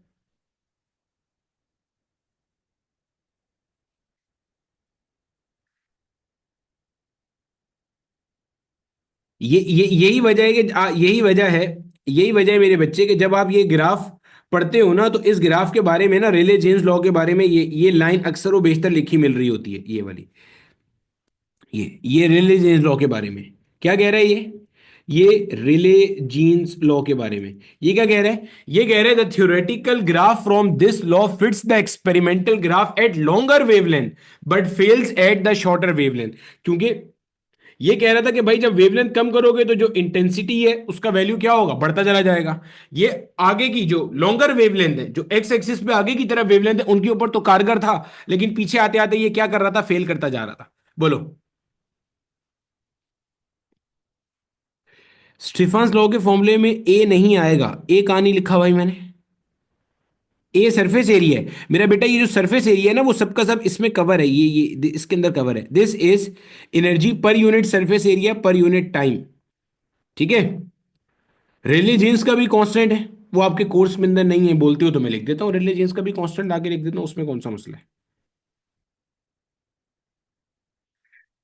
ये यही वजह है कि यही वजह है मेरे बच्चे कि जब आप ये ग्राफ पढ़ते हो ना, तो इस ग्राफ के बारे में ना, रेले जेन्स लॉ के बारे में ये लाइन अक्सर व बेशतर लिखी मिल रही होती है, ये वाली। ये रिले जीन्स लॉ के बारे में क्या कह रहा है ये रिले जीन्स लॉ के बारे में ये क्या कह रहा है? ये कह रहा है the theoretical graph from this law fits the experimental graph at longer wavelength but fails at the shorter wavelength. क्योंकि ये कह रहा था कि भाई जब वेवलेंथ कम करोगे तो जो इंटेंसिटी है उसका वैल्यू क्या होगा, बढ़ता चला जाएगा। ये आगे की जो लॉन्गर वेवलेंथ है, जो एक्स एक्सिस पे आगे की तरफ वेवलेंथ है, उनके ऊपर तो कारगर था, लेकिन पीछे आते आते ये क्या कर रहा था, फेल करता जा रहा था। बोलो। स्टीफान्स लॉ के फॉर्मूले में ए नहीं आएगा, ए कहां नहीं लिखा भाई मैंने? ए सरफेस एरिया है मेरा बेटा, ये जो सरफेस एरिया है ना वो सबका सब इसमें कवर है, ये इसके अंदर कवर है। This is energy per unit surface area per unit time. ठीक है। रेले जीन्स का भी कांस्टेंट है, वो आपके कोर्स में अंदर नहीं है, बोलते हो तो मैं लिख देता हूँ, रेले जीन्स का भी कांस्टेंट आगे लिख देता हूँ, उसमें कौन सा मसला है।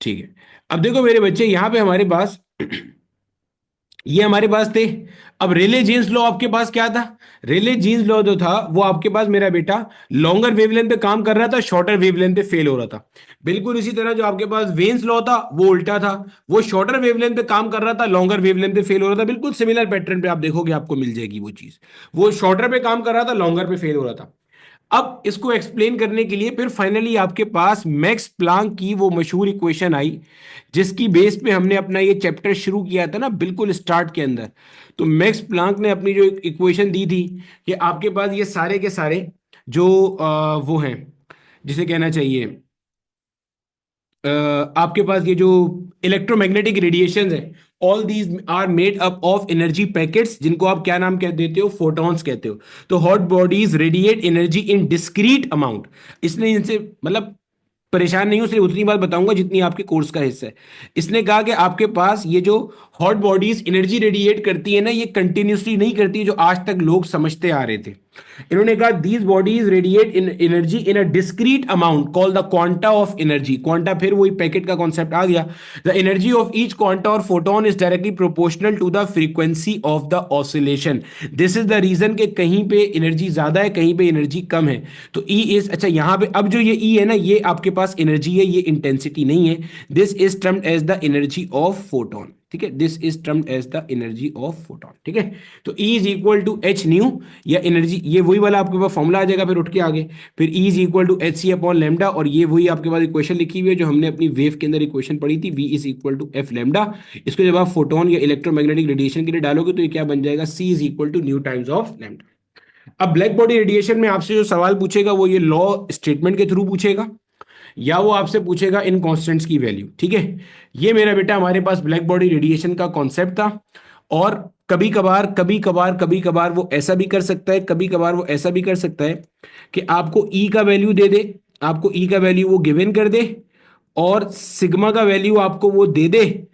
ठीक है। अब देखो मेरे बच्चे, यहां पे हमारे पास ये हमारे पास थे। अब रेले जीन्स लॉ आपके पास क्या था? रेले जीन्स लॉ जो था वो आपके पास मेरा बेटा लॉन्गर वेवलेंथ पे काम कर रहा था, शॉर्टर वेवलेंथ पे फेल हो रहा था। बिल्कुल इसी तरह जो आपके पास वेन्स लॉ था वो उल्टा था, वो शॉर्टर वेवलेंथ पे काम कर रहा था, लॉन्गर वेवलेंथ पे फेल हो रहा था। बिल्कुल सिमिलर पैटर्न पे आप देखोगे आपको मिल जाएगी वो चीज। वो शॉर्टर पे काम कर रहा था, लॉन्गर पे फेल हो रहा था। अब इसको एक्सप्लेन करने के लिए फिर फाइनली आपके पास मैक्स प्लांक की वो मशहूर इक्वेशन आई, जिसकी बेस पे हमने अपना ये चैप्टर शुरू किया था ना, बिल्कुल स्टार्ट के अंदर। तो मैक्स प्लांक ने अपनी जो इक्वेशन दी थी कि आपके पास ये सारे के सारे जो वो हैं, जिसे कहना चाहिए आपके पास ये जो इलेक्ट्रोमैग्नेटिक रेडिएशन है, all these are made up of energy packets, जिनको आप क्या नाम कह देते हो, फोटॉन्स कहते हो। तो hot bodies radiate energy in discrete amount. इसने इनसे मतलब परेशान नहीं हूं, सिर्फ उतनी बात बताऊंगा जितनी आपके कोर्स का हिस्सा है। इसने कहा कि आपके पास ये जो हॉट बॉडीज एनर्जी रेडिएट करती है ना, ये कंटिन्यूसली नहीं करती है, जो आज तक लोग समझते आ रहे थे। इन्होंने कहा these bodies radiate in energy in a discrete amount call the quanta of energy. Quanta फिर वही पैकेट का कॉन्सेप्ट आ गया। The energy of each quanta और photon is directly proportional to the frequency of the oscillation. This is the reason कि कहीं पे energy ज्यादा है, कहीं पे एनर्जी कम है। तो ई इज, अच्छा यहाँ पे अब जो ये ई है ना, ये आपके पास एनर्जी है, ये इंटेंसिटी नहीं है। This is termed as the energy of photon. ठीक है, this is termed as the energy of photon. ठीक है। तो e is equal to h nu, या एनर्जी, ये वही वाला आपके पास फॉर्मूला आ जाएगा फिर उठ के आगे। फिर e is equal to h c upon lambda, और ये वही आपके पास इक्वेशन लिखी हुई है जो हमने अपनी वेव के अंदर इक्वेशन पढ़ी थी, v is equal to f lambda. इसको जब आप फोटोन या इलेक्ट्रोमैग्नेटिक रेडिएशन के लिए डालोगे तो ये क्या बन जाएगा, C is equal to nu times of lambda. अब ब्लैक बॉडी रेडिएशन में आपसे जो सवाल पूछेगा वो ये लॉ स्टेटमेंट के थ्रू पूछेगा, या वो आपसे पूछेगा इन कांस्टेंट्स की वैल्यू। ठीक है। ये मेरा बेटा हमारे पास ब्लैक बॉडी रेडिएशन का कॉन्सेप्ट था। और कभी कभार वो ऐसा भी कर सकता है, कभी कभार वो ऐसा भी कर सकता है कि आपको ई का वैल्यू दे दे, आपको ई का वैल्यू वो गिवन कर दे, और सिग्मा का वैल्यू आपको वो दे दे,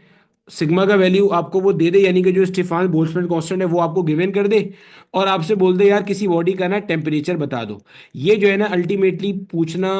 सिग्मा का वैल्यू आपको वो दे दे, यानी कि जो स्टीफान बोल्ट्जमैन कांस्टेंट है वो आपको गिवन कर दे, और आपसे बोल दे यार किसी बॉडी का ना टेम्परेचर बता दो। ये जो है ना अल्टीमेटली पूछना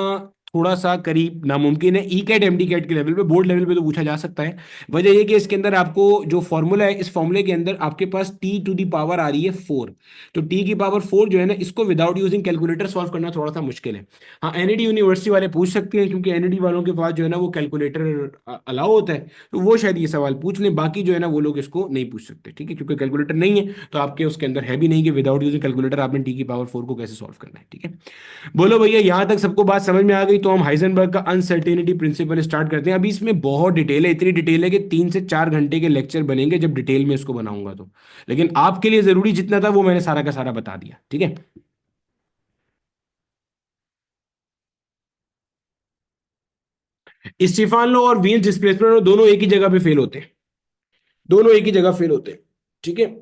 थोड़ा सा करीब नामुमकिन है। ई कैट एम डी कैट के लेवल पे, बोर्ड लेवल पे तो पूछा जा सकता है। वजह यह कि इसके अंदर आपको जो फॉर्मूला है, इस फॉर्मूले के अंदर आपके पास टी टू दी पावर आ रही है 4। तो टी की पावर 4 जो है ना, इसको विदाउट यूजिंग कैलकुलेटर सॉल्व करना थोड़ा सा मुश्किल है। हाँ, एनईडी यूनिवर्सिटी वाले पूछ सकते हैं, क्योंकि एनईडी वालों के पास जो है ना वो कैलकुलेटर अलाउ होता है, तो वो शायद ये सवाल पूछ लें। बाकी जो है ना वो लोग इसको नहीं पूछ सकते, ठीक है, क्योंकि कैलकुलेटर नहीं है, तो आपके उसके अंदर है भी नहीं कि विदाउट यूजिंग कैलकुलेटर आपने टी की पावर 4 को कैसे सॉल्व करना है, ठीक है। बोलो भैया, यहां तक सबको बात समझ में आ गई? तो हम हाइजेनबर्ग का अनसर्टेनिटी प्रिंसिपल स्टार्ट करते हैं। अभी इसमें बहुत डिटेल है, इतनी डिटेल है कि 3 से 4 घंटे के लेक्चर बनेंगे जब डिटेल में इसको बनाऊंगा तो। लेकिन आपके लिए जरूरी जितना था वो मैंने सारा का सारा बता दिया, ठीक है। स्टीफान लो और व्हील्स डिस्प्लेसमेंट दोनों एक ही जगह पे फेल होते हैं, दोनों एक ही जगह फेल होते हैं, ठीक है।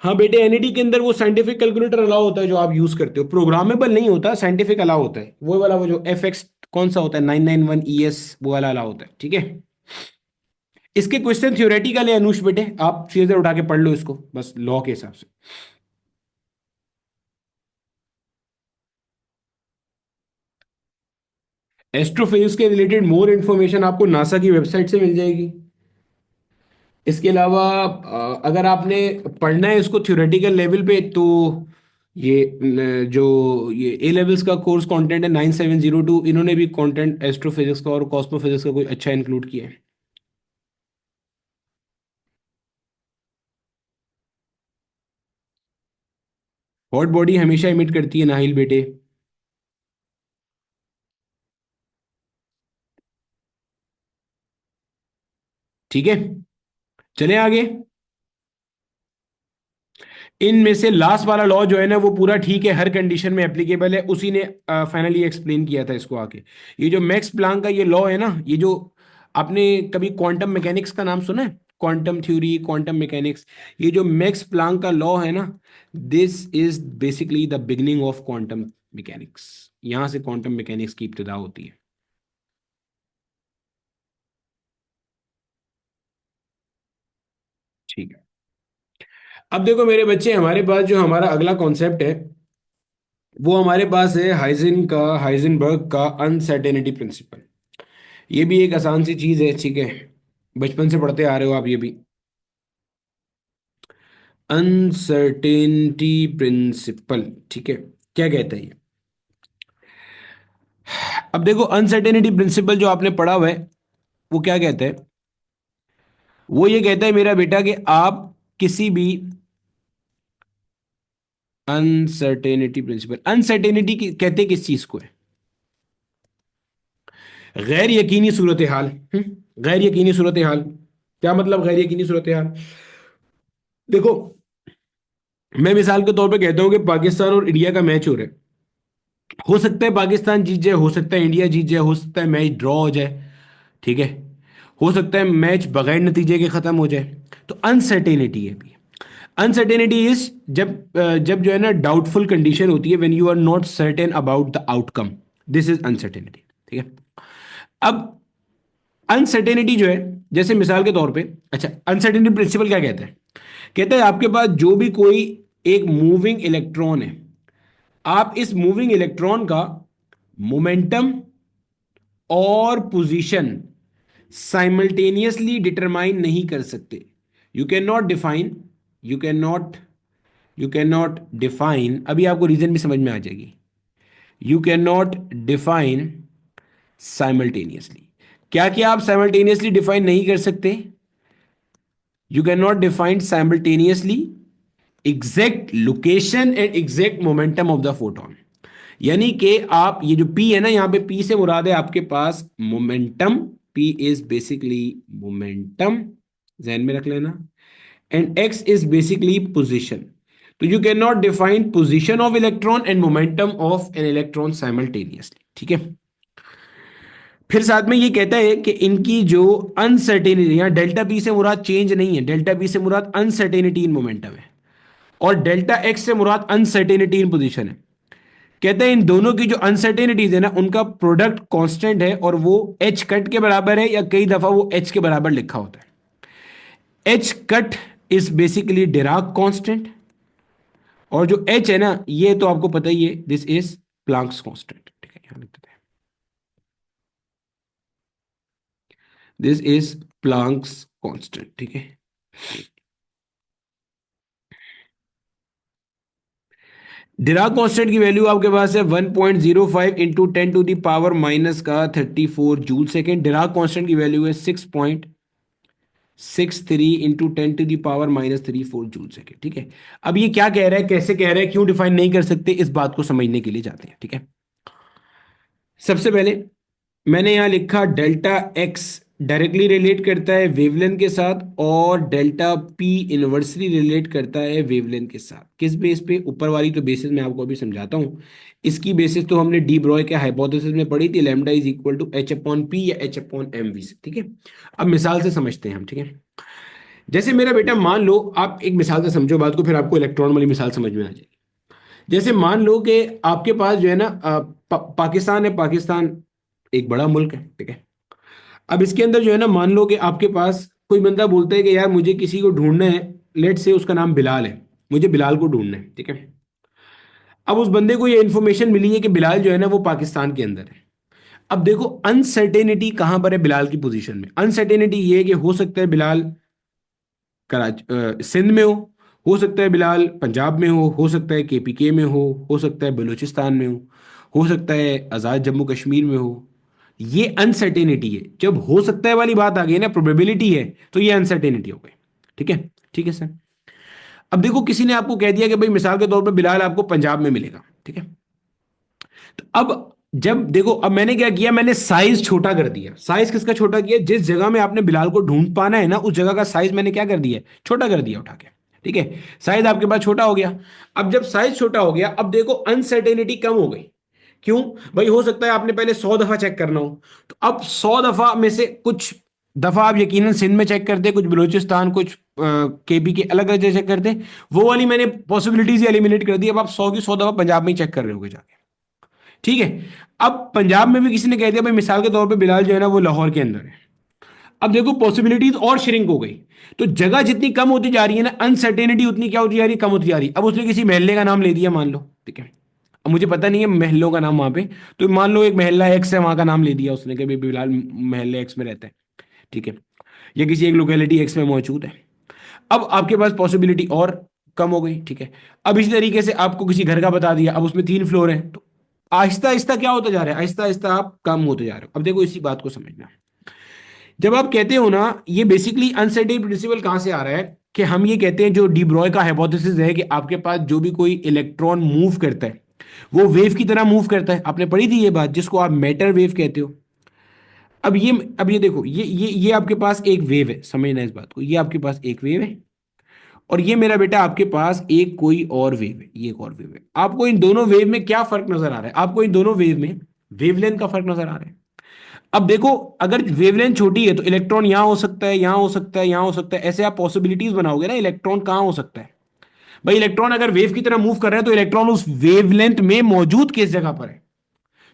हाँ बेटे, एनईडी के अंदर वो साइंटिफिक कैलकुलेटर अलाउ होता है जो आप यूज करते हो, प्रोग्रामेबल नहीं होता, साइंटिफिक अलाउ होता है, वो वाला, वो जो एफ एक्स कौन सा होता है, 991 ES, वो वाला अलाउ होता है, ठीक है। इसके क्वेश्चन थ्योरेटिकल है अनुष बेटे, आप सीधे उठा के पढ़ लो इसको बस लॉ के हिसाब से। एस्ट्रोफिजिक्स के रिलेटेड मोर इन्फॉर्मेशन आपको नासा की वेबसाइट से मिल जाएगी। इसके अलावा अगर आपने पढ़ना है इसको थ्योरेटिकल लेवल पे, तो ये जो ये ए लेवल्स का कोर्स कंटेंट है 9702, इन्होंने भी कंटेंट एस्ट्रोफिजिक्स का और कॉस्मोफिजिक्स का कोई अच्छा इंक्लूड किया है। हॉट बॉडी हमेशा इमिट करती है नाहिल बेटे, ठीक है। चले आगे। इनमें से लास्ट वाला लॉ जो है ना वो पूरा ठीक है, हर कंडीशन में एप्लीकेबल है, उसी ने फाइनली एक्सप्लेन किया था इसको आके। ये जो मैक्स प्लांक का ये लॉ है ना, ये जो आपने कभी क्वांटम मैकेनिक्स का नाम सुना है, क्वांटम थ्योरी, क्वांटम मैकेनिक्स, ये जो मैक्स प्लांक का लॉ है ना, this is basically the beginning of quantum mechanics. यहां से क्वांटम मैकेनिक्स की इब्तिदा होती है, ठीक है। अब देखो मेरे बच्चे, हमारे पास जो हमारा अगला कॉन्सेप्ट है, वो हमारे पास है हाइजेनबर्ग का अनसर्टेनिटी प्रिंसिपल। ये भी एक आसान सी चीज है, ठीक है, बचपन से पढ़ते आ रहे हो आप ये भी। अनसर्टेनिटी प्रिंसिपल, ठीक है, क्या कहता है ये? अब देखो, अनसर्टेनिटी प्रिंसिपल जो आपने पढ़ा हुआ है, वो क्या कहता है? वो ये कहता है मेरा बेटा कि आप किसी भी अनसर्टेनिटी प्रिंसिपल, अनसर्टेनिटी कहते किस चीज को है? गैर यकीनी सूरत हाल। गैर यकीनी सूरत हाल। क्या मतलब गैर यकीनी सूरत हाल? देखो, मैं मिसाल के तौर पे कहता हूँ कि पाकिस्तान और इंडिया का मैच हो रहा है। हो सकता है पाकिस्तान जीत जाए, हो सकता है इंडिया जीत जाए, हो सकता है मैच ड्रॉ हो जाए, ठीक है, हो सकता है मैच बगैर नतीजे के खत्म हो जाए। तो अनसर्टेनिटी है भी। अनसर्टेनिटी इज जब जो है ना डाउटफुल कंडीशन होती है, when you are not certain about the outcome, this is uncertainty, ठीक है। अब अनसर्टेनिटी जो है, जैसे मिसाल के तौर पे, अच्छा, अनसर्टेनिटी प्रिंसिपल क्या कहता है? कहता है आपके पास जो भी कोई एक मूविंग इलेक्ट्रॉन है, आप इस मूविंग इलेक्ट्रॉन का मोमेंटम और पोजीशन साइमल्टेनियसली डिटरमाइन नहीं कर सकते। You can not define, you can not you can not define, अभी आपको रीजन भी समझ में आ जाएगी। You can not define simultaneously. क्या क्या आप साइमल्टेनियसली डिफाइन नहीं कर सकते? You can not define simultaneously exact location and exact momentum of the photon. यानी कि आप ये जो पी है ना, यहां पे पी से मुराद है आपके पास momentum, P is basically momentum, जहन में रख लेना, and X is basically position. तो you can not define position of electron and momentum of an electron simultaneously, ठीक है। फिर साथ में ये कहता है कि इनकी जो अनसर्टेनिटी, यहाँ डेल्टा पी से मुराद चेंज नहीं है, डेल्टा पी से मुराद अनसर्टेनिटी इन मोमेंटम है, और डेल्टा एक्स से मुराद अनसर्टेनिटी इन पोजीशन है। कहते हैं इन दोनों की जो अनसर्टेनिटीज है ना, उनका प्रोडक्ट कांस्टेंट है, और वो एच कट के बराबर है, या कई दफा वो एच के बराबर लिखा होता है। H cut is basically Dirac constant, और जो एच है ना, ये तो आपको पता ही है, दिस इज प्लांक्स कांस्टेंट, ठीक है, यहां लिख देते हैं। दिस इज प्लांक्स कांस्टेंट, ठीक है। डिराक कांस्टेंट की वैल्यू आपके पास है 1.05 into 10⁻⁻34 joule second. Dirac constant की वैल्यू है 6.63 इंटू 10⁻⁻34 जूल सेकेंड, ठीक है। अब ये क्या कह रहा है, कैसे कह रहा है, क्यों डिफाइन नहीं कर सकते, इस बात को समझने के लिए जाते हैं, ठीक है। सबसे पहले मैंने यहां लिखा डेल्टा एक्स डायरेक्टली रिलेट करता है वेवलेंथ के साथ, और डेल्टा पी इनवर्सली रिलेट करता है वेवलेंथ के साथ। किस बेस पे? ऊपर वाली तो बेसिस मैं आपको अभी समझाता हूं। इसकी बेसिस तो हमने डी ब्रॉय के हाइपोथेसिस में पढ़ी थी, lambda is equal to h upon p या एच अपॉन एम वी से, ठीक है। अब मिसाल से समझते हैं हम, ठीक है। जैसे मेरा बेटा, मान लो, आप एक मिसाल से समझो बात को, फिर आपको इलेक्ट्रॉन वाली मिसाल समझ में आ जाएगी। जैसे मान लो कि आपके पास जो है ना पाकिस्तान है। पाकिस्तान एक बड़ा मुल्क है, ठीक है। अब इसके अंदर जो है ना, मान लो कि आपके पास कोई बंदा बोलता है कि यार मुझे किसी को ढूंढना है, लेट से उसका नाम बिलाल है, मुझे बिलाल को ढूंढना है, ठीक है। अब उस बंदे को ये इन्फॉर्मेशन मिली है कि बिलाल जो है ना वो पाकिस्तान के अंदर है। अब देखो अनसर्टेनिटी कहां पर है बिलाल की पोजीशन में। अनसर्टेनिटी ये है कि हो सकता है बिलाल कराची सिंध में हो सकता है बिलाल पंजाब में हो सकता है केपीके में हो सकता है बलूचिस्तान में हो सकता है आज़ाद जम्मू कश्मीर में हो। ये अनसर्टेनिटी है। जब हो सकता है वाली बात आ गई ना, प्रोबेबिलिटी है, तो ये अनसर्टेनिटी हो गई, ठीक है। ठीक है सर। अब देखो किसी ने आपको कह दिया कि भाई मिसाल के तौर पर बिलाल आपको पंजाब में मिलेगा, ठीक है। तो अब जब देखो, अब मैंने क्या किया, मैंने साइज छोटा कर दिया। साइज किसका छोटा किया? जिस जगह में आपने बिलाल को ढूंढ पाना है ना, उस जगह का साइज मैंने क्या कर दिया, छोटा कर दिया उठा के, ठीक है। साइज आपके पास छोटा हो गया। अब जब साइज छोटा हो गया, अब देखो अनसर्टेनिटी कम हो गई। क्यों? भाई हो सकता है आपने पहले 100 दफा चेक करना हो, तो अब 100 दफा में से कुछ दफा आप यकीनन सिंध में चेक करते, कुछ बलूचिस्तान, कुछ केपी के अलग अलग जगह चेक करते। वो वाली मैंने पॉसिबिलिटीज एलिमिनेट कर दी। अब आप 100 की 100 दफा पंजाब में ही चेक कर रहे होगे जाके, ठीक है। अब पंजाब में भी किसी ने कह दिया भाई मिसाल के तौर पे बिलाल जो है ना वो लाहौर के अंदर है। अब देखो पॉसिबिलिटीज और श्रिंक हो गई। तो जगह जितनी कम होती जा रही है ना, अनसर्टेनिटी उतनी क्या होती जा रही है, कम होती जा रही है। अब उसने किसी मोहल्ले का नाम ले दिया मान लो, ठीक है। अब मुझे पता नहीं है महलों का नाम वहां पे, तो मान लो एक महल्ला एक्स है, वहां का नाम ले दिया उसने कि भाई बिलाल महल्ले एक्स में रहता है, ठीक है। या किसी एक लोकेलिटी एक्स में मौजूद है। अब आपके पास पॉसिबिलिटी और कम हो गई, ठीक है। अब इसी तरीके से आपको किसी घर का बता दिया, अब उसमें 3 फ्लोर हैं, तो आहिस्ता आहिस्ता क्या होता जा रहा है, आहिस्ता आहिस्ता आप कम होते जा रहे हो। अब देखो इसी बात को समझना, जब आप कहते हो ना, ये बेसिकली अनसर्टेनिटी प्रिंसिपल कहां से आ रहा है, कि हम ये कहते हैं, जो डी ब्रॉय का हाइपोथेसिस है कि आपके पास जो भी कोई इलेक्ट्रॉन मूव करता है वो वेव की तरह मूव करता है। आपने पढ़ी थी ये बात, जिसको आप मैटर वेव कहते हो। अब ये देखो, ये आपके पास एक वेव है, समझना इस बात को। ये आपके पास एक वेव है, और ये मेरा बेटा आपके पास एक कोई और वेव है, ये एक और वेव है। आपको इन दोनों वेव में क्या फर्क नजर आ रहा है? आपको इन दोनों वेव में वेवलेंथ का फर्क नजर आ रहा है। अब देखो, अगर वेवलेंथ छोटी है तो इलेक्ट्रॉन यहां हो सकता है, यहां हो सकता है, यहां हो सकता है, ऐसे आप पॉसिबिलिटीज बनाओगे ना, इलेक्ट्रॉन कहां हो सकता है। भाई इलेक्ट्रॉन अगर वेव की तरह मूव कर रहा है, तो इलेक्ट्रॉन उस वेवलेंथ में मौजूद किस जगह पर है,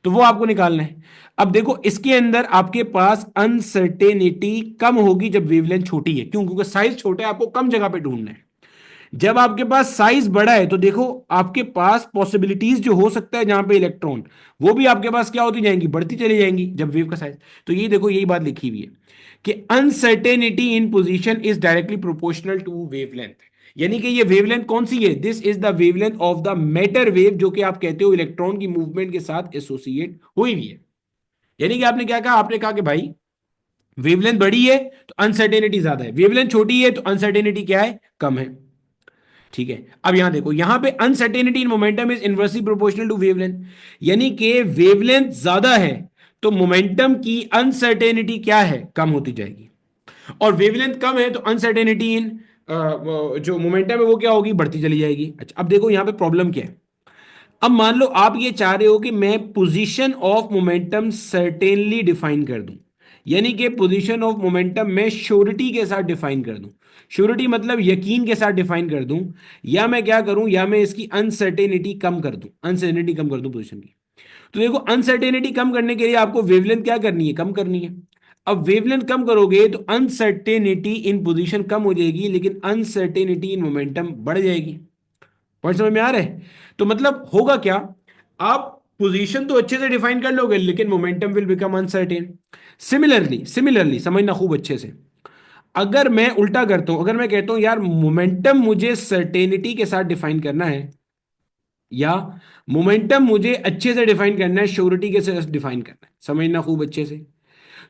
तो वो आपको निकालना है। अब देखो इसके अंदर आपके पास अनसर्टेनिटी कम होगी जब वेवलेंथ छोटी है। क्यों? क्योंकि साइज छोटा है, आपको कम जगह पे ढूंढना है। जब आपके पास साइज बड़ा है, तो देखो आपके पास पॉसिबिलिटीज जो हो सकता है जहां पे इलेक्ट्रॉन, वो भी आपके पास क्या होती जाएंगी, बढ़ती चली जाएंगी जब वेव का साइज। तो ये देखो यही बात लिखी हुई है कि uncertainty in position is directly proportional to wavelength. यानी कि ये वेवलेंथ कौन सी है? This is the wavelength of the matter wave, जो कि आप कहते हो इलेक्ट्रॉन की मूवमेंट के साथ एसोसिएट हुई हुई है। यानी कि आपने क्या कहा? आपने कहा कि भाई वेवलेंथ बड़ी है तो अनसर्टेनिटी ज्यादा है, वेवलेंथ छोटी है तो अनसर्टेनिटी क्या है, कम है, ठीक है। अब यहां देखो, यहां पे uncertainty in momentum is inversely proportional to wavelength. यानी कि वेवलेंथ ज्यादा है तो मोमेंटम की अनसर्टेनिटी क्या है, कम होती जाएगी। और वेवलेंथ कम है तो अनसर्टेनिटी इन जो मोमेंटम है वो क्या होगी, बढ़ती चली जाएगी। अच्छा अब देखो यहां पे प्रॉब्लम क्या है। अब मान लो आप ये चाह रहे हो कि मैं position of momentum certainly define कर दूं, यानी कि पोजीशन ऑफ मोमेंटम मैं श्योरिटी के साथ डिफाइन कर दूं। श्योरिटी मतलब यकीन के साथ डिफाइन कर दूं। या मैं क्या करूं, या मैं इसकी अनसर्टेनिटी कम कर दूं, अनसर्टेनिटी कम कर दूं पोजीशन की। तो देखो अनसर्टेनिटी कम करने के लिए आपको वेवलेंथ क्या करनी है, कम करनी है। अब वेवलेंथ कम करोगे तो अनसर्टेनिटी इन पोजीशन कम हो जाएगी, लेकिन अनसर्टेनिटी इन मोमेंटम बढ़ जाएगी। पॉइंट समझ में आ रहा है? तो मतलब होगा क्या, आप पोजीशन तो अच्छे से डिफाइन कर लोगे, लेकिन momentum will become uncertain. Similarly similarly समझना खूब अच्छे से, अगर मैं उल्टा करता हूं, अगर मैं कहता हूं यार मोमेंटम मुझे सर्टेनिटी के साथ डिफाइन करना है, या मोमेंटम मुझे अच्छे से डिफाइन करना है, श्योरिटी के साथ डिफाइन करना है, समझना खूब अच्छे से,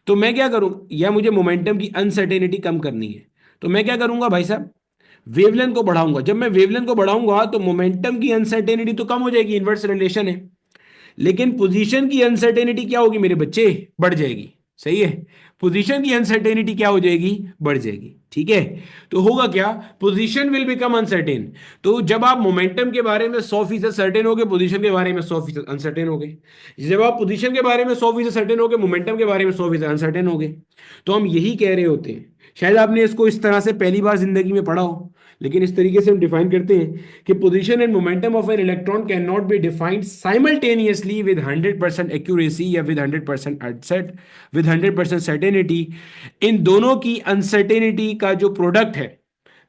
तो मैं क्या करूं, या मुझे मोमेंटम की अनसर्टेनिटी कम करनी है, तो मैं क्या करूंगा भाई साहब, वेवलेंथ को बढ़ाऊंगा। जब मैं वेवलेंथ को बढ़ाऊंगा तो मोमेंटम की अनसर्टेनिटी तो कम हो जाएगी, इन्वर्स रिलेशन है, लेकिन पोजीशन की अनसर्टेनिटी क्या होगी मेरे बच्चे, बढ़ जाएगी। सही है, पोजीशन की अनसर्टेनिटी क्या हो जाएगी, बढ़ जाएगी। ठीक है, तो होगा क्या, पोजीशन विल बिकम अनसर्टेन। तो जब आप मोमेंटम के बारे में 100% सर्टेन हो गए, पोजीशन के बारे में 100% अनसर्टेन हो गए। जब आप पोजीशन के बारे में 100% सर्टेन हो गए, मोमेंटम के बारे में 100% अनसर्टेन हो गए। तो हम यही कह रहे होते हैं, शायद आपने इसको इस तरह से पहली बार जिंदगी में पढ़ा हो, लेकिन इस तरीके से हम डिफाइन करते हैं कि position and momentum of an electron can not be defined simultaneously with 100% accuracy या विद 100% एडसेट विद 100% सर्टेनिटी। इन दोनों की अनसर्टेनिटी का जो प्रोडक्ट है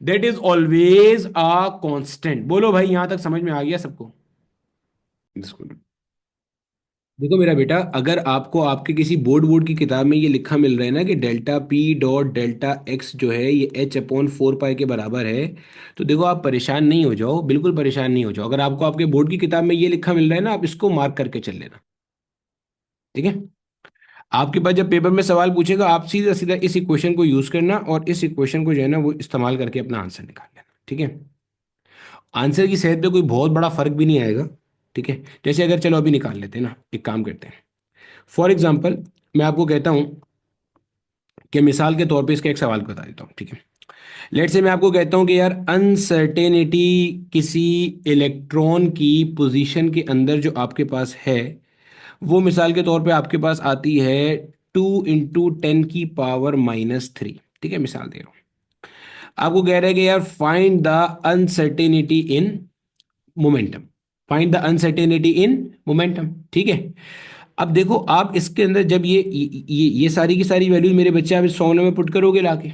that is always a constant. बोलो भाई, यहां तक समझ में आ गया सबको? देखो मेरा बेटा, अगर आपको आपके किसी बोर्ड बोर्ड की किताब में ये लिखा मिल रहा है ना कि delta P dot delta x जो है ये एच अपॉन 4 पाई के बराबर है, तो देखो आप परेशान नहीं हो जाओ, बिल्कुल परेशान नहीं हो जाओ। अगर आपको आपके बोर्ड की किताब में ये लिखा मिल रहा है ना, आप इसको मार्क करके चल लेना। ठीक है, आपके पास जब पेपर में सवाल पूछेगा, आप सीधा सीधा इस इक्वेशन को यूज करना और इस इक्वेशन को जो है ना वो इस्तेमाल करके अपना आंसर निकाल लेना। ठीक है, आंसर की सेहत पे कोई बहुत बड़ा फर्क भी नहीं आएगा। ठीक है, जैसे अगर चलो अभी निकाल लेते हैं ना, एक काम करते हैं। फॉर एग्जाम्पल, मैं आपको कहता हूं कि मिसाल के तौर पे इसका एक सवाल बता देता हूं। ठीक है, लेट से मैं आपको कहता हूं कि यार अनसर्टेनिटी किसी इलेक्ट्रॉन की पोजीशन के अंदर जो आपके पास है, वो मिसाल के तौर पे आपके पास आती है 2 × 10⁻³ ठीक है, मिसाल दे रहा हूं। आपको कह रहा है कि यार find the uncertainty in momentum, find the uncertainty in momentum. ठीक है, अब देखो आप इसके अंदर जब ये सारी की सारी वैल्यूज मेरे बच्चे आप इस फॉर्मूले में पुट करोगे लाके,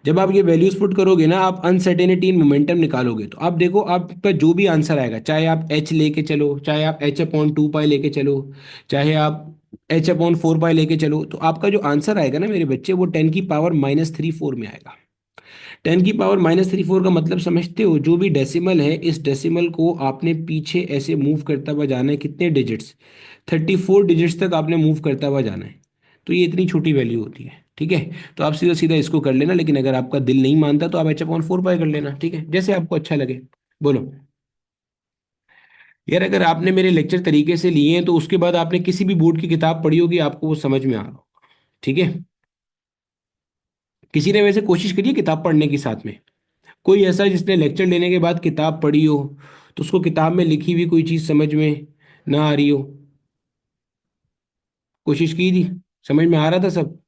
जब आप ये वैल्यूज पुट करोगे ना, आप अनसर्टेनिटी इन मोमेंटम निकालोगे, तो आप देखो आपका जो भी आंसर आएगा, चाहे आप एच लेके चलो, चाहे आप एच अपॉन 2 पाई लेके चलो, चाहे आप एच अपॉन 4 पाई लेके चलो, तो आपका जो आंसर आएगा ना मेरे बच्चे, वो 10⁻³ में आएगा। 10⁻³ का मतलब समझते हो, जो भी डेसिमल है इस डेसिमल को आपने पीछे ऐसे मूव करता हुआ जाना है, कितने डिजिट्स, 34 डिजिट्स तक आपने मूव करता हुआ जाना है। तो ये इतनी छोटी वैल्यू होती है। ठीक है, तो आप सीधा सीधा इसको कर लेना, लेकिन अगर आपका दिल नहीं मानता तो आप H/4 पाई कर लेना। ठीक है, जैसे आपको अच्छा लगे। बोलो यार, अगर आपने मेरे लेक्चर तरीके से लिए हैं तो उसके बाद आपने किसी भी बोर्ड की किताब पढ़ी होगी, आपको वो समझ में आ रहा होगा। ठीक है, किसी ने वैसे कोशिश करी है किताब पढ़ने की साथ में? कोई ऐसा जिसने लेक्चर लेने के बाद किताब पढ़ी हो, तो उसको किताब में लिखी हुई कोई चीज़ समझ में ना आ रही हो? कोशिश की थी, समझ में आ रहा था सब?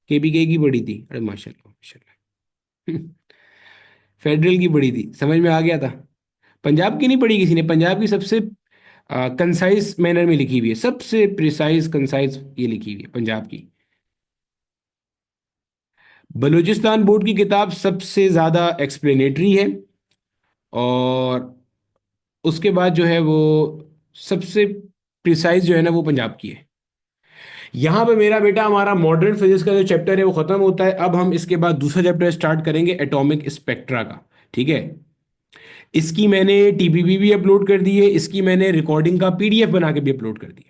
KBK की पढ़ी थी? अरे माशाल्लाह माशाल्लाह। फेडरल की पढ़ी थी, समझ में आ गया था? पंजाब की नहीं पढ़ी किसी ने? पंजाब की सबसे कंसाइज मैनर में लिखी हुई है, सबसे प्रिसाइज कंसाइज ये लिखी हुई है पंजाब की। बलूचिस्तान बोर्ड की किताब सबसे ज़्यादा एक्सप्लेनेटरी है, और उसके बाद जो है वो सबसे प्रिसाइज जो है ना वो पंजाब की है। यहाँ पे मेरा बेटा हमारा मॉडर्न फिजिक्स का जो चैप्टर है वो खत्म होता है। अब हम इसके बाद दूसरा चैप्टर स्टार्ट करेंगे एटॉमिक स्पेक्ट्रा का। ठीक है, इसकी मैंने TPP भी अपलोड कर दी है, इसकी मैंने रिकॉर्डिंग का PDF बना के भी अपलोड कर दिया है।